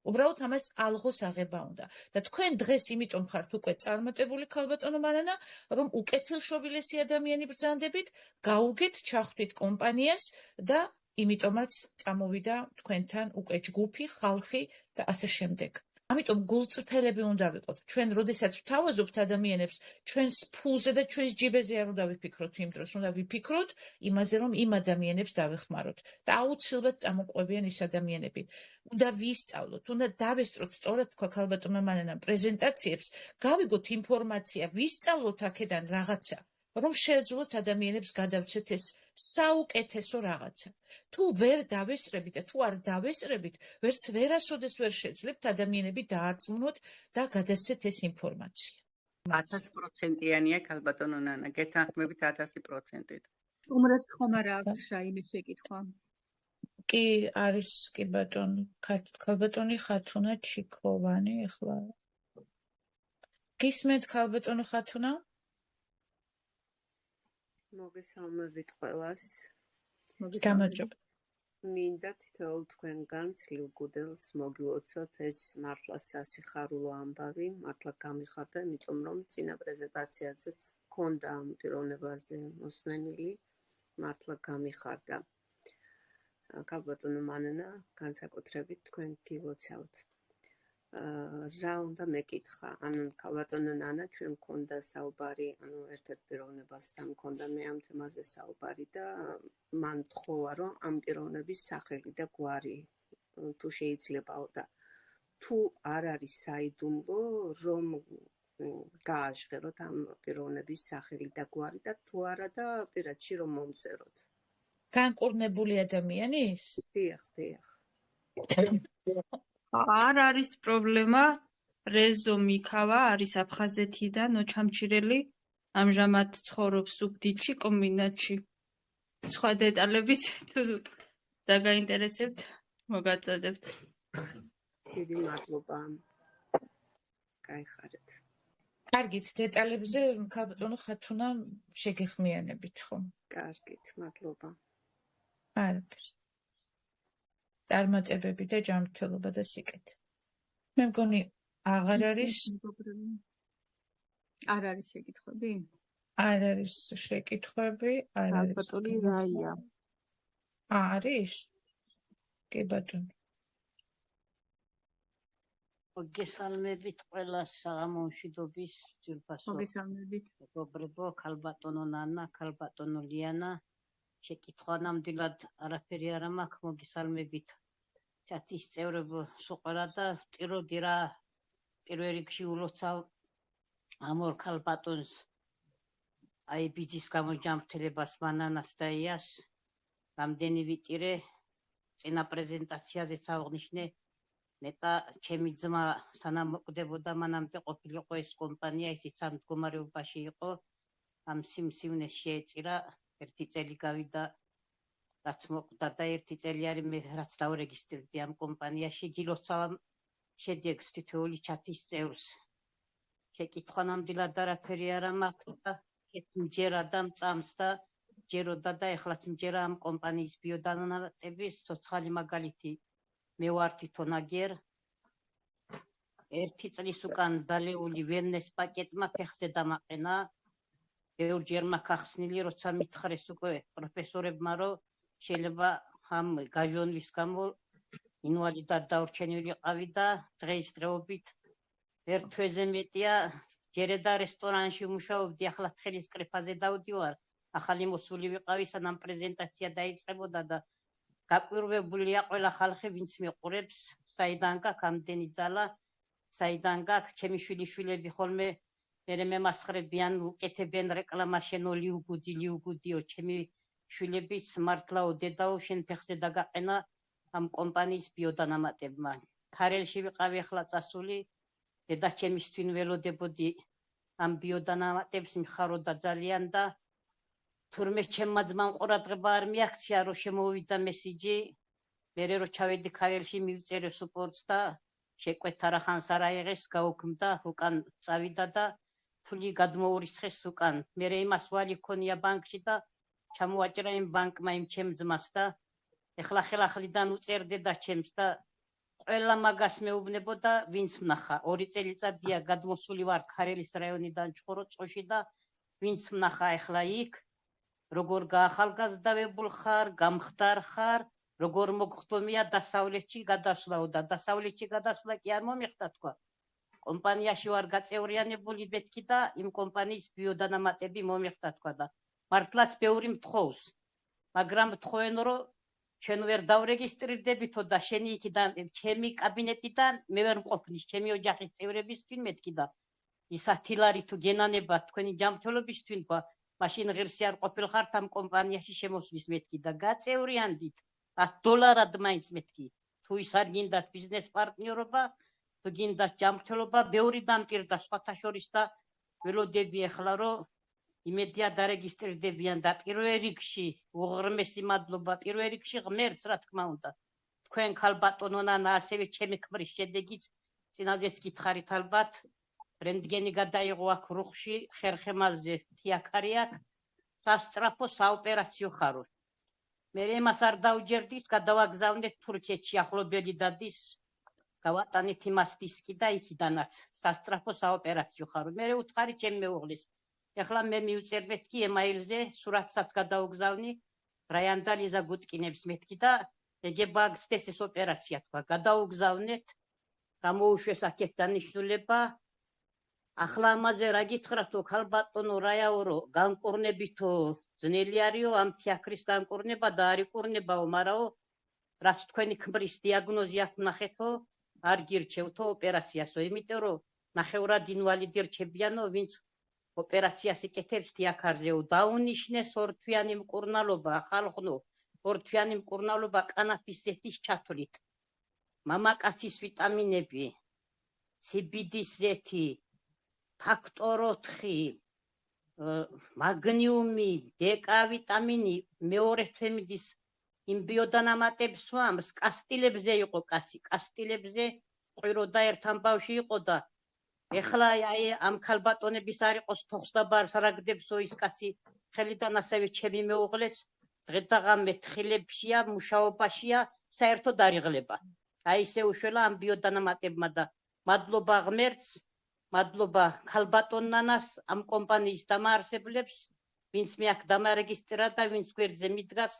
უბრალოდ ამას ალღოს აღება უნდა. და თქვენ დღეს იმიტომ ხართ უკვე წარმატებული ქალბატონო მანანა, რომ უკეთილშობილესი ადამიანი ბრძანდებით, გაუგეთ, ჩახვდით კომპანიას და იმიტომაც წამოვიდა თქვენთან უკვე ჯგუფი, ხალხი და ასე შემდეგ. ამიტომ გულწრფელები უნდა ვიყოთ. ჩვენ როდესაც ვთავაზობთ ადამიანებს, ჩვენს ფულზე და ჩვენს ჯიბეზე არ უნდა ვიფიქროთ იმ დროს, უნდა ვიფიქროთ იმაზე, რომ იმ ადამიანებს დავეხმაროთ და აუცილებლად წამოყვებიან ის ადამიანები. უნდა ვისწავლოთ, უნდა დავესწროთ, სწორად თქვა ქალბატონმა მანანამ პრეზენტაციებს, გავიგოთ ინფორმაცია, ვისწავლოთ აქედან რაღაცა, რომ შეეძლოთ ადამიანებს გადავცეთ ეს საუკეთესო რაღაცა. თუ ვერ დავესწრებით და თუ არ დავესწრებით, ვერასოდეს ვერ შეძლებთ ადამიანები დაარწმუნოთ და გადასცეთ ეს ინფორმაცია. 1000%-იანია ქალბატონო ნანა, გეთანხმებით 1000%-ით. სტუმრებს ხომ არ აქვს რაიმე შეკითხვა? კი, არის კი ბატონო, ქალბატონი ხათუნა ჩიქოვანი ახლა. გისმენთ ქალბატონო ხათუნა? მოგესალმებით ყველას. გამარჯობა. მინდა თითოეულ თქვენგანს ლილგუდელს მოგილოცოთ ეს მართლა სასიხარულო ამბავი, მართლა გამიხარდა, იმიტომ რომ წინა პრეზენტაციაზეც მქონდა ამ პიროვნებაზე მოსმენილი, მართლა გამიხარდა. ქალბატონო მანანა, განსაკუთრებით თქვენ გილოცავთ. რა უნდა მეკითხა? ანუ ქალბატონო ნანა, ჩვენ მქონდა საუბარი, ანუ ერთ-ერთ პიროვნებასთან მქონდა მე ამ თემაზე საუბარი და მან თხოვა, რომ ამ პიროვნების სახელი და გვარი თუ შეიძლებაო და თუ არ არის საიდუმლო, რომ გააჟღეროთ ამ პიროვნების სახელი და გვარი და თუ არა და პირადში რომ მომწეროთ. განკურნებული ადამიანის? დიახ, დიახ. არ არის პრობლემა. რეზო მიქავა არის აფხაზეთიდან, ოჩამჩირელი. ამჟამად ცხოვრობს ზუგდიდში, კომბინატში. სხვა დეტალებიც თუ დაგაინტერესებთ, მოგაწოდებთ. დიდი მადლობა. გაიხარეთ. კარგით, დეტალებზე ქალბატონო ხათუნა შეგეხმიანებით, ხო? კარგით, მადლობა. არაფერს. წარმატებები და ჯანმრთელობა და სიკეთე. მე მგონი აღარ არის არ არის შეკითხვები? არ არის შეკითხვები, არ არის. ქალბატონი რაია. არის? კი ბატონო. მოგესალმებით ყველას საღამოშვიდობის ძვირფასო. მოგესალმებით. მეგობრებო, ქალბატონო ნანა, ქალბატონო ლიანა. შეკითხვა ნამდვილად არაფერი არ მაქვს, მოგესალმებით. ჩათის წევრებო, სუყარა და ვტიროდი რა პირველ რიგში ულოცავ ამ ორ ქალბატონს აი ბიძის გამოჯანმრთელებას მანანას და იას რამდენი ვიტირე წინა პრეზენტაციაზეც აღნიშნე ნეტა ჩემი ძმა სანამ მოკვდებოდა მანამდე ყოფილიყო ეს კომპანია ისიც ამ მდგომარეობაში იყო ამ სიმსივნეს შეეწირა ერთი წელი გავიდა რაც მოკვდა და ერთი წელი არის მე რაც დავრეგისტრირდი ამ კომპანიაში გილოცავ შედეგს თითოეული ჩათის წევრს შეკითხვა ნამდვილად არაფერი არ მაქვს და მჯერა და მწამს და ჯეროდა და ეხლაც მჯერა ამ კომპანიის ბიოდანონატების ცოცხალი მაგალითი მე ვარ თვითონ აგერ ერთი წლის უკან დალეული ვერნეს პაკეტმა ფეხზე დამაყენა ბევრჯერ მაქვს ახსნილი როცა მითხრეს უკვე პროფესორებმა რომ შეიძლება ამ გაჟონვის გამო ინვალიდად დაურჩენილიყავი და დღეისდღეობით ერთ თვეზე მეტია ჯერედა რესტორანში ვმუშაობდი ახლა თხილის კრეფაზე დავდივარ ახალი მოსული ვიყავი სანამ პრეზენტაცია დაიწყებოდა და გაკვირვებულია ყველა ხალხი ვინც მიყურებს საიდან გაქვს ამდენი ძალა საიდან გაქვს ჩემი შვილიშვილები ხოლმე მე მემასხრებიან უკეთებენ რეკლამა შენო ლიუგუდიო ჩემი შვილების მართლაო დედაო შენ ფეხზე დაგაყენა ამ კომპანიის ბიოდანამატებმა ქარელში ვიყავი ახლა წასული დედა ჩემის თვინ ველოდებოდი ამ ბიოდანამატებს მიხაროდა ძალიან და თურმე ჩემმა ძმამ ყურადღება არ მიაქცია რომ შემოვიდა მესიჯი მე რო ჩავედი ქარელში მივწერე სუპორტს და შეკვეთა რახანს არ აიღეს გაუქმდა უკან წავიდა და ფული გადმოურისხეს უკან მე იმას ვალი ქონია ბანკში და ჩამოაჭრა იმ ბანკმა იმ ჩემ ძმას და ეხლა ხელახლიდან უწერდე და ჩემს და ყველა მაგას მეუბნებოდა ვინც ვნახა 2 წელიწადია გადმოსული ვარ ქარელის რაიონიდან ჩხოროწყოში და ვინც ვნახა ეხლა იქ როგორ გაახალგაზრდავებულ ხარ გამხდარ ხარ როგორ მოგხდომია დასავლეთში გადასვლაო და დასავლეთში გადასვლა კი არ მომიხდა თქვა. კომპანიაში ვარ გაწევრიანებული მეთქი და იმ კომპანიის ბიოდანამატები მომიხდა თქვა და მართლაც ბევრი მთხოვს. მაგრამ მთხოვენ რომ ჩვენ ვერ დავრეგისტრირდებითო და შენი იქიდან ჩემი კაბინეტიდან მე ვერ მყოფნის ჩემი ოჯახის წევრებისთვის მეთქი და ის 10 ლარი თუ გენანება თქვენი ჯანმრთელობისთვის თქვა მაშინ ღირსი არ ყოფილხართ ამ კომპანიაში შემოსვლის მეთქი და გაწევრიანდით $10 მაინც მეთქი თუ ის არ გინდათ ბიზნეს პარტნიორობა თუ გინდათ ჯანმრთელობა ბევრი დამტირდა სხვათა შორის და ველოდები ახლა რომ იმედია დარეგისტრირდებიან და პირველ რიგში უღრმესი მადლობა პირველ რიგში ღმერთს რა თქმა უნდა თქვენ ქალბატონო ნანა ასევე ჩემი ქმრის შედეგიც წინაზეც გითხარით ალბათ რენტგენი გადაიღო აქ რუხში ხერხემალზე თიაქარი აქ სასწრაფო საოპერაციო ხარო მე იმას არ დავჯერდით გადავაგზავნეთ თურქეთში ახლობელი დადის გავატანეთ იმას დისკი და იქიდანაც სასწრაფო საოპერაციო ხარო მე უთხარი ჩემ მეუღლის ეხლა მე მივწერდეთ კი ემაილზე სურათსაც გადავგზავნი რაიანდა ლიზა გუტკინებს მეთქი და ეგება გწდეს ეს ოპერაცია თქვა გადავგზავნეთ გამოუშვეს აქეთ დანიშნულება ახლა ამაზე რა გითხრათო ქალბატონო რაიაორო განკურნებითო ძნელი არისო ამ თიაქრის განკურნება და არ იყურნებაო მარაო რაც თქვენი ქმრის დიაგნოზი აქვს ნახეთო არ გირჩევთო ოპერაციასო იმიტომ რომ ნახევრად ინვალიდი რჩებიანო ვინც ოპერაციას იკეთებს თიაქარზეო დაუნიშნეს ორთვიანი მკურნალობა ხალხნო ორთვიანი მკურნალობა კანაფის ზეთის ჩათვლით მამაკაცის ვიტამინები CBD-ის ზეთი ფაქტორ 4 მაგნიუმი დკ ვიტამინი მეორე თემიდის იმ ბიოდანამატებს ვამს კასტილებზე იყო კაცი კასტილებზე ყვიროდა ერთ ამბავში იყო და ეხლა აი ამ ქალბატონების არ იყოს თოხსდაბარს რაგდებსო ის კაცი ხელიდან ასევე ჩემი მეუღლეს დღედაღამე თხილებშია მუშაობაშია საერთოდ არ იღლება აი ისე უშველა ამ ბიოდანამატებმა და მადლობა ღმერთს მადლობა ქალბატონ ნანას ამ კომპანიის დამაარსებლებს ვინც მე აქ დამარეგისტრირა და ვინც გვერდზე მიდგას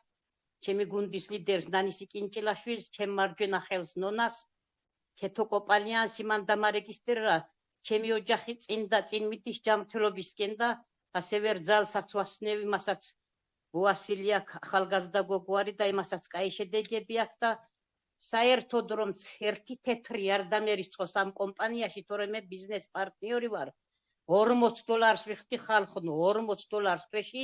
ჩემი გუნდის ლიდერს ნანისი კინჭილაშვილს ჩემ მარჯვენა ხელს ნონას ქეთო კოპალიანს იმან დამარეგისტრირა ჩემი ოჯახი წინ და წინ მიდის ჯანმრთელობისკენ და ასევე რძალსაც ვასნევი მასაც ვასილია ახალგაზრდა გოგოარი და იმასაც კაი შედეგები აქვს და საერთოდ რომ ერთი თეთრი არ დამერიცხოს ამ კომპანიაში თორემ მე ბიზნეს პარტნიორი ვარ $40 ვიხდი ხალხნო $40 თვეში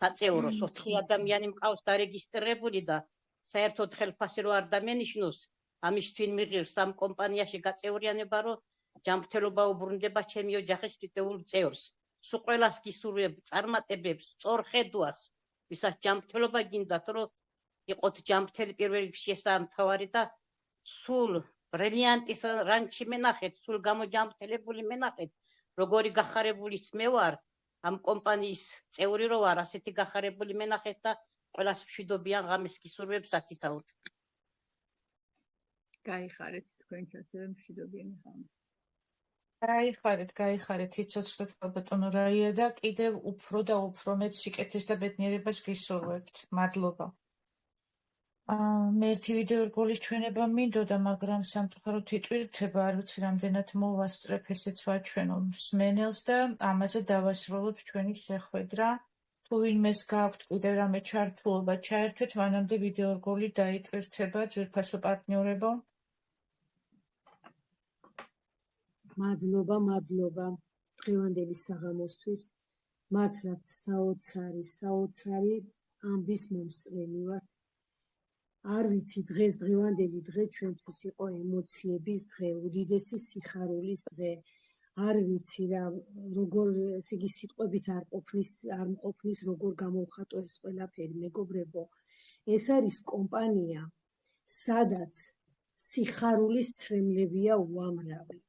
დაწევროს 4 ადამიანი მყავს დარეგისტრირებული და საერთოდ ხელფასი რო არ დამენიშნოს ამისთვის მიღირს ამ კომპანიაში გაწევრიანება რომ ჯანმრთელობა უბრუნდება ჩემი ოჯახის თითოეულ წევრს სულ ყველას გისურვებ წარმატებებს სწორხედვას ვისაც ჯანმრთელობა გინდათ რომ იყოთ ჯანმრთელი პირველ რიგში ესაა მთავარი და სულ ბრილიანტის რანგში მენახეთ სულ გამოჯანმრთელებული მენახეთ როგორი გახარებულიც მე ვარ ამ კომპანიის წევრი რო ვარ ასეთი გახარებული მენახეთ და ყველას მშვიდობიან ღამის გისურვებ სათითაოდ გაიხარეთ თქვენც ასევე მშვიდობიანი ღამე გაიხარეთ იცოცხლეთ ქალბატონო რაია და კიდევ უფრო და უფრო მეტ სიკეთეს და ბედნიერებას გისურვებთ მადლობა მე ერთი ვიდეო რგოლის ჩვენება მინდოდა მაგრამ სამწუხაროდ იტვირთება არ ვიცი რამდენად მოვასწრებ ესეც ვაჩვენო მსმენელს და ამაზე დავასრულოთ ჩვენი შეხვედრა თუ ვინმეს გაქვთ კიდევ რამე ჩართულობა ჩაერთვეთ მანამდე ვიდეო რგოლი დაიტვირთება ძვირფასო პარტნიორებო მადლობა დღევანდელი საღამოსთვის მართლაც საოცარი ამბის მომსწრელი ვართ არ ვიცი დღევანდელი დღე ჩვენთვის იყო ემოციების დღე უდიდესი სიხარულის დღე არ ვიცი რა როგორ ესე იგი სიტყვებით არ მყოფნის როგორ გამოვხატო ეს ყველაფერი მეგობრებო ეს არის კომპანია სადაც სიხარულის ცრემლებია უამრავი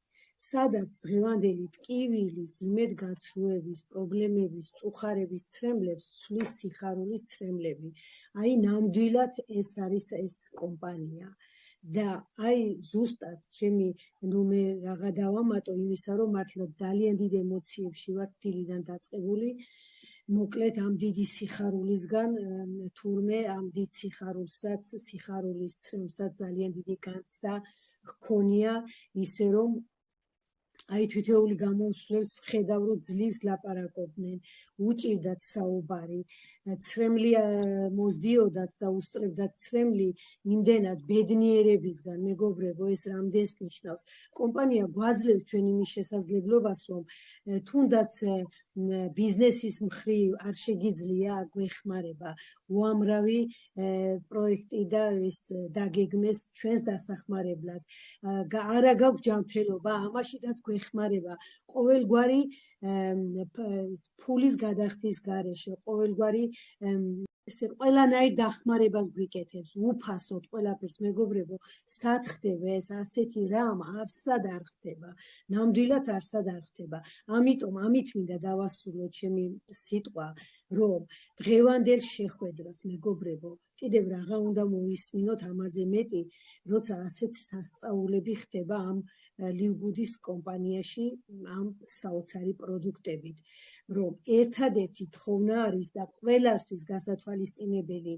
სადაც დღევანდელი ტკივილის, იმედგაცრუების, პრობლემების, წუხარების ცრემლებს ცვლის სიხარულის ცრემლები. აი ნამდვილად ეს არის ეს კომპანია. და აი ზუსტად ჩემი მე რაღა დავამატო იმისა, რომ მართლა ძალიან დიდ ემოციებში ვარ დილიდან დაწყებული. მოკლედ ამ დიდი სიხარულისგან თურმე ამ დიდ სიხარულის ცრემლსაც ძალიან დიდი განცდა ჰქონია, ისე რომ აი თითოეული გამოუსვლელს ვხედავ, რომ ძლივს ლაპარაკობდნენ, უჭირდათ საუბარი, ცრემლი მოსდიოდათ და უსწრებდათ ცრემლი იმდენად ბედნიერებისგან, მეგობრებო, ეს რამდენს ნიშნავს. კომპანია გვაძლევს ჩვენ იმის შესაძლებლობას, რომ თუნდაც ბიზნესის მხრივ არ შეგიძლია გვეხმარება უამრავი პროექტი და ეს დაგეგმეს ჩვენს დასახმარებლად. არა გაქვს ჯანმრთელობა, ამაშიდაც გვეხმარება ყოველგვარი ფულის გადახდის გარეშე, ყოველგვარი ესე ყველანაირ დახმარებას გვიკეთებს, უფასოდ ყველაფერს, მეგობრებო, სად ხდება ეს ასეთი რამ არსად არ ხდება, ნამდვილად არსად არ ხდება. ამიტომ ამით მინდა დავასრულო ჩემი სიტყვა, რომ დღევანდელ შეხვედრას, მეგობრებო, კიდევ რაღა უნდა მოვისმინოთ ამაზე მეტი, როცა ასეთ სასწაულები ხდება ამ ლივგუდის კომპანიაში ამ საოცარი პროდუქტებით, რომ ერთადერთი თხოვნა არის და ყველასთვის გასათვალისწინებელი,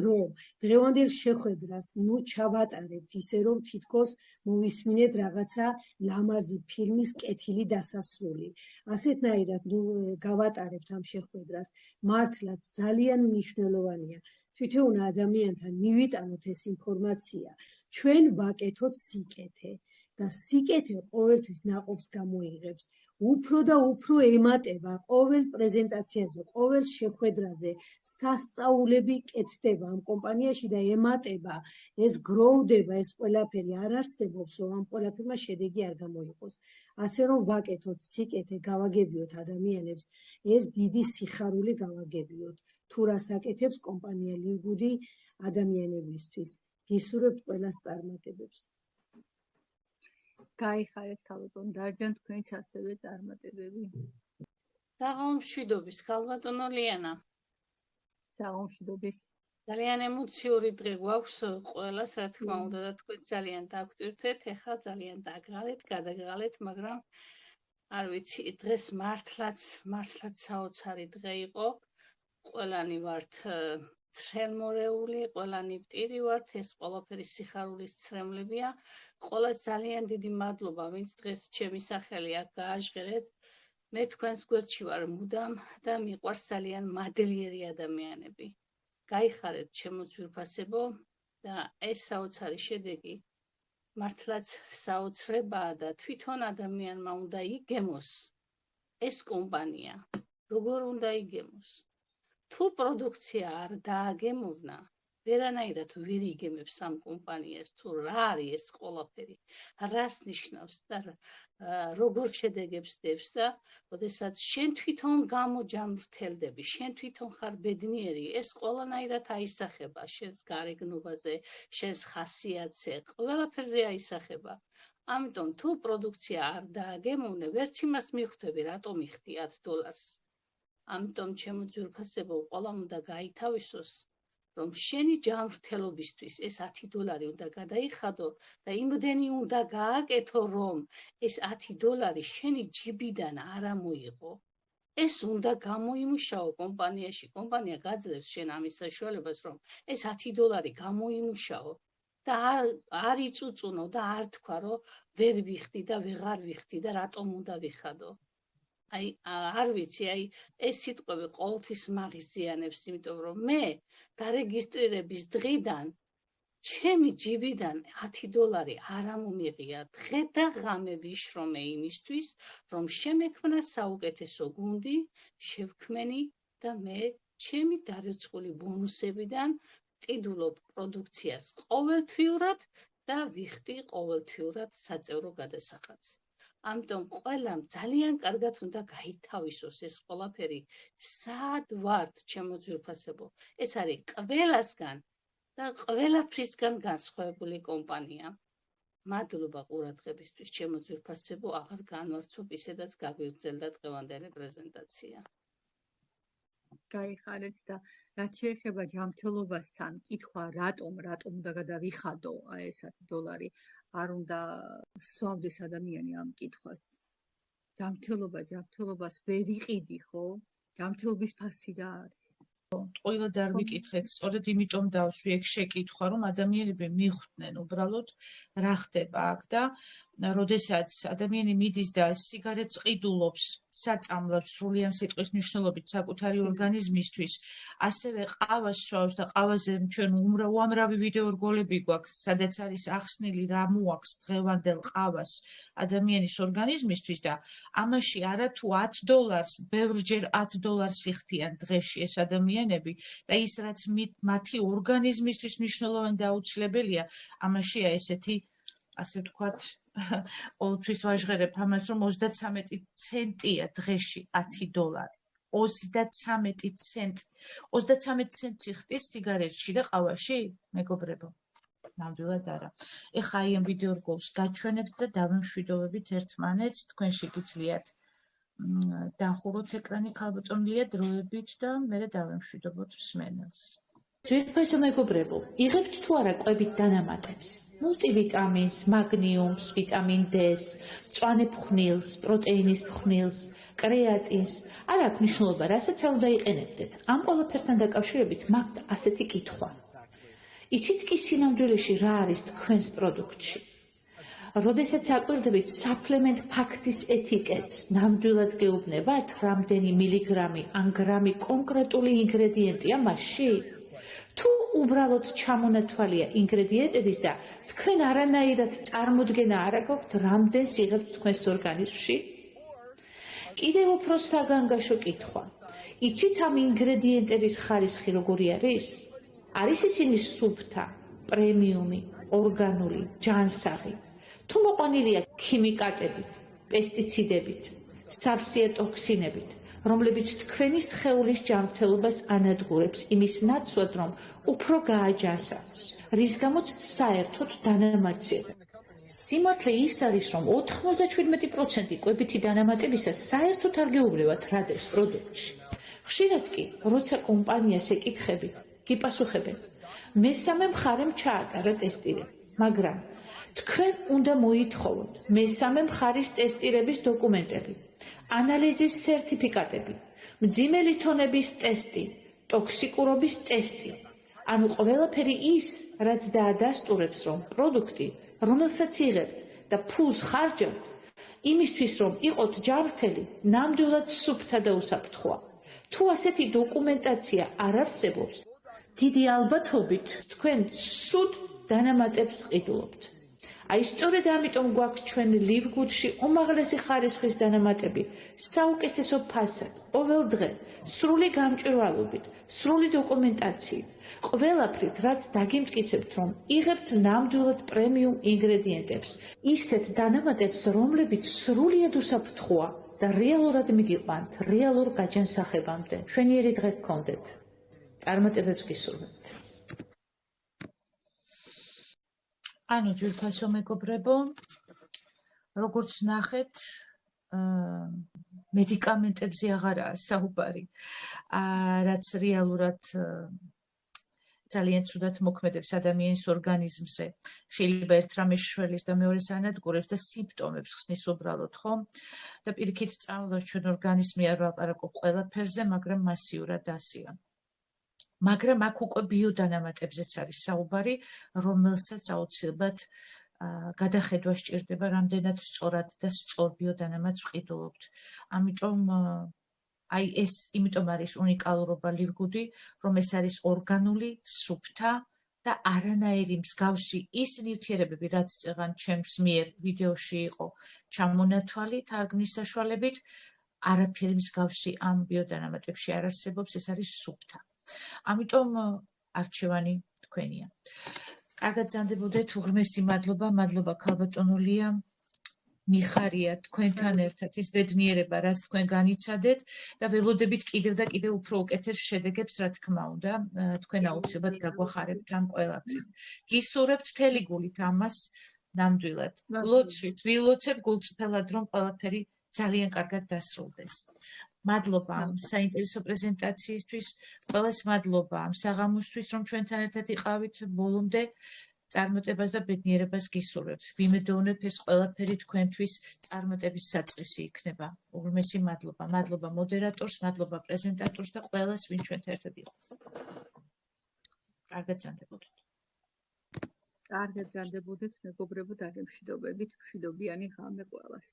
რომ დღევანდელ შეხვედრას ჩავატარებთ ისე, რომ თითქოს მოვისმინეთ რაღაცა ლამაზი ფილმის კეთილი დასასრული. ასეთნაირად გავატარებთ ამ შეხვედრას, მართლაც ძალიან მნიშვნელოვანია. თვითონ ადამიანთან მივიტანოთ ეს ინფორმაცია, ჩვენ ვაკეთოთ სიკეთე და სიკეთე ყოველთვის ნაყოფს გამოიღებს. უფრო და უფრო ემატება ყოველ პრეზენტაციაზე, ყოველ შეხვედრაზე სასწაულები კეთდება ამ კომპანიაში და ემატება, ეს გროვდება, ეს ყველაფერი არ არსებობს, რომ ამ ყველაფერმა შედეგი არ გამოიყოს. ასე რომ ვაკეთოთ სიკეთე, გავაგებიოთ ადამიანებს, ეს დიდი სიხარული გავაგებიოთ. თუ რას აკეთებს კომპანია ლივგუდი ადამიანებისთვის. გისურვებთ ყველას წარმატებებს. გაიხარეთ ქალბატონო, დარჯან თქვენც ასევე წარმატებები. საღამომშვიდობის, ქალბატონო ლიანა. საღამომშვიდობის. ძალიან ემოციური დღე გვაქვს ყველას, რა თქმა უნდა, და თქვენ ძალიან დაგვტვირთეთ, ეხლა ძალიან დაგღალეთ, გადაგღალეთ, მაგრამ არ ვიცი, დღეს მართლაც საოცარი დღე იყო. ყველანი ვართ ცრემლმორეული, ყველანი ვტირი ვართ, ეს ყველაფერი სიხარულის ცრემლებია. ყველას ძალიან დიდი მადლობა, ვინც დღეს ჩემი სახელი აქ გააჟღერეთ. მე თქვენს გვერდში ვარ მუდამ და მიყვარს ძალიან მადლიერი ადამიანები. გაიხარეთ ჩემო ძვირფასებო და ეს საოცარი შედეგი მართლაც საოცრებაა და თვითონ ადამიანმა უნდა იგემოს ეს კომპანია. როგორ უნდა იგემოს? თუ პროდუქცია არ დააგემოვნა, ვერანაირად ვერ იგემებს ამ კომპანიას, თუ რა არის ეს ყველაფერი, რას ნიშნავს და როგორ შედეგებს დებს და ოდესაც შენ თვითონ გამოჯამრთელდები, შენ თვითონ ხარ ბედნიერი, ეს ყველანაირად აისახება შენს გარეგნობაზე, შენს ხასიათზე, ყველაფერზე აისახება. ამიტომ თუ პროდუქცია არ დააგემოვნე, ვერც იმას მიხვდები, რატომ იხდი $10. ამიტომ ჩემო ძვირფასებო, ყველამ უნდა გაითავისოს, რომ შენი ჯანმრთელობისთვის ეს $10 უნდა გადაიხადო და იმდენი უნდა გააკეთო, რომ ეს $10 შენი ჯიბიდან არ ამოიღო. ეს უნდა გამოიმუშაო კომპანიაში. კომპანია გაძლევს შენ ამის საშუალებას, რომ ეს $10 გამოიმუშაო და არ იწუწუნო და არ თქვა, რომ ვერ ვიხდი და ვეღარ ვიხდი და რატომ უნდა ვიხადო. აი, არ ვიცი, აი, ეს სიტყვები ყოველთვის მაღიზიანებს, იმიტომ რომ მე დარეგისტრირების დღიდან ჩემი ჯიბიდან $10 არ ამომიღია. დღე და ღამე ვიშრომე იმისთვის, რომ შემექმნა საუკეთესო გუნდი, შევქმენი და მე ჩემი დარიცხული ბონუსებიდან ყიდულობ პროდუქციას ყოველთვიურად და ვიხდი ყოველთვიურად საწევრო გადასახადს. ამიტომ ყველამ ძალიან კარგად უნდა გაითავისოს ეს ყველაფერი, სად ვართ, ჩემო ძვირფასებო. ეს არის ყველასგან და ყველაფრისგან განსხვავებული კომპანია. მადლობა ყურადღებისთვის, ჩემო ძვირფასებო, აღარ განვარცობ, ისედაც გაგვიგრძელდა დღევანდელი პრეზენტაცია. გაიხარეთ და რაც შეეხება ჯანმრთელობასთან, კითხვა რატომ უნდა გადავიხადო ეს $10, არ უნდა სვამდეს ადამიანი ამ კითხვას. ჯანმრთელობას ვერ იყიდი, ხო? ჯანმრთელობის ფასი რა არის? Ყველა არ ვიკითხეთ, სწორედ იმიტომ დავსვი ეგ შეკითხვა, რომ ადამიანები მიხვდნენ უბრალოდ რა ხდება აქ და როდესაც ადამიანი მიდის და სიგარეტს ყიდულობს, საწამლებს სრულიად სიტყვის მნიშვნელობით საკუთარი ორგანიზმისთვის, ასევე ყავას სვავს და ყავაზე ჩვენ უამრავი ვიდეო რგოლები გვაქვს, სადაც არის ახსნილი რა მოაქვს დღევანდელ ყავას ადამიანის ორგანიზმისთვის და ამაში არა თუ $10, ბევრჯერ $10 იხდიან დღეში ეს ადამიანები და ის რაც მათი ორგანიზმისთვის მნიშვნელოვანი და აუცილებელია, ამაშია ესეთი ასე ვთქვათ, ყოველთვის ვაჟღერებ ამას, რომ 33 ცენტია დღეში $10. 33 ცენტი. 33 ცენტს იხდის სიგარეტში და ყავაში, მეგობრებო? ნამდვილად არა. ეხლა აი ამ ვიდეო რგოლს გაჩვენებთ და დავემშვიდობებით ერთმანეთს, თქვენ შეგიძლიათ დახუროთ ეკრანი ქალბატონია დროებით და მე დავემშვიდობოთ მსმენელს. ძვირფასო მეგობრებო, იღებთ თუ არა კვებით დანამატებს, მულტივიტამინს, მაგნიუმს, ვიტამინ D-ს, მწვანე ფხვნილს, პროტეინის ფხვნილს, კრეატინს, არ აქვს მნიშვნელობა, რასაც არ უნდა იყენებდეთ. ამ ყველაფერთან დაკავშირებით მაქვს ასეთი კითხვა. იცით კი სინამდვილეში რა არის თქვენს პროდუქტში? როდესაც აკვირდებით supplement ფაქტის ეტიკეტს, ნამდვილად გეუბნებათ, რამდენი მილიგრამი ან გრამი კონკრეტული ინგრედიენტია მასში? თუ უბრალოდ ჩამონათვალია ინგრედიენტების და თქვენ არანაირად წარმოდგენა არ აქვთ, რამდენს იღებთ თქვენს ორგანიზმში? კიდევ უფრო საგანგაშო კითხვა. იცით ამ ინგრედიენტების ხარისხი როგორი არის? არის ისინი სუფთა, პრემიუმი, ორგანული, ჯანსაღი? თუ მოყვანილია ქიმიკატებით, პესტიციდებით, სავსეა ტოქსინებით, რომლებიც თქვენი სხეულის ჯანმრთელობას ანადგურებს იმის ნაცვლად, რომ უფრო გააჯანსაღოს, რის გამოც საერთოდ დანამატებია. სიმართლე ის არის, რომ 97% კვებითი დანამატებისა საერთოდ არ გეუბნებათ რადებს პროდუქტში. ხშირად კი, როცა კომპანიას ეკითხებით, გიპასუხებენ, მესამე მხარემ ჩაატარა ტესტირება, მაგრამ თქვენ უნდა მოითხოვოთ მესამე მხარის ტესტირების დოკუმენტები, ანალიზის სერტიფიკატები, მძიმე თონების ტესტი, ტოქსიკურობის ტესტი, ანუ ყველაფერი ის, რაც დაადასტურებს, რომ პროდუქტი, რომელსაც იღებთ და ფულს ხარჯავთ, იმისთვის, რომ იყოთ ჯანმრთელი, ნამდვილად სუფთა და უსაფრთხოა. თუ ასეთი დოკუმენტაცია არ არსებობს, დიდი ალბათობით თქვენ სուთ დანამატებს ყიდულობთ. აი სწორედ ამიტომ გვაქვს ჩვენ ლივგუდში უმაღლესი ხარისხის დანამატები, საუკეთესო ფასად, ყოველ დღე, სრული გამჭვირვალობით, სრული დოკუმენტაციით, ყველაფრით, რაც დაგიმტკიცებთ, რომ იღებთ ნამდვილად პრემიუმ ინგრედიენტებს, ისეთ დანამატებს, რომლებიც სრულიად უსაფრთხოა და რეალურად მიგიყვანთ რეალურ გაჯანსაღებამდე. მშვენიერი დღე გქონდეთ. წარმატებებს გისურვებთ. ანუ ძვირფასო მეგობრებო, როგორც ნახეთ, მედიკამენტებზე აღარაა საუბარი, რაც რეალურად ძალიან ცუდად მოქმედებს ადამიანის ორგანიზმზე. შეიძლება ერთ რამეს შველის და მეორეს ანადგურებს და სიმპტომებს ხსნის უბრალოდ, ხო? და პირიქით სწავლობს ჩვენ ორგანიზმი არ ვლაპარაკობ ყველაფერზე, მაგრამ მასიურად ასია. მაგრამ აქ უკვე ბიოდანამატებზეც არის საუბარი, რომელსაც აუცილებლად გადახედვა სჭირდება, რამდენად სწორად და სწორ ბიოდანამატს ვყიდულობთ. ამიტომ აი ეს იმიტომ არის უნიკალურობა ლივგუდი, რომ ეს არის ორგანული, სუფთა და არანაირი მსგავსი ის ნივთიერებები, რაც წეღან ჩემს მიერ ვიდეოში იყო ჩამონათვალი თარგმნის საშუალებით, არაფერი მსგავსი ამ ბიოდანამატებში არ არსებობს, ეს არის სუფთა. ამიტომ არჩევანი თქვენია. კარგად ზამდებოდეთ, უღრმესი მადლობა, მადლობა ქალბატონულია. მიხარია თქვენთან ერთად ის ბედნიერება, რაც თქვენ განიცადეთ და ველოდებით კიდევ და კიდევ უფრო უკეთეს შედეგებს, რა თქმა უნდა, თქვენ აუცილებლად გაგვახარებთ ამ ყველაფრით. გისურვებთ მთელი გულით ამას ნამდვილად. ლოცვით, ვილოცებ გულწრფელად, რომ ყველაფერი ძალიან კარგად დასრულდეს. მადლობა ამ საინტერესო პრეზენტაციისთვის, ყველას მადლობა ამ საღამოსთვის, რომ ჩვენთან ერთად იყავით ბოლომდე. წარმატებას და ბედნიერებას გისურვებთ. ვიმედოვნებ ეს ყველაფერი თქვენთვის წარმატების საწყისი იქნება. უღრმესი მადლობა. მადლობა მოდერატორს, მადლობა პრეზენტატორს და ყველას, ვინც ჩვენთან ერთად იყო. კარგად ზანდებოდეთ. კარგად ზანდებოდეთ, მეგობრებო, დაგემშვიდობებით, მშვიდობიანი ღამე ყველას.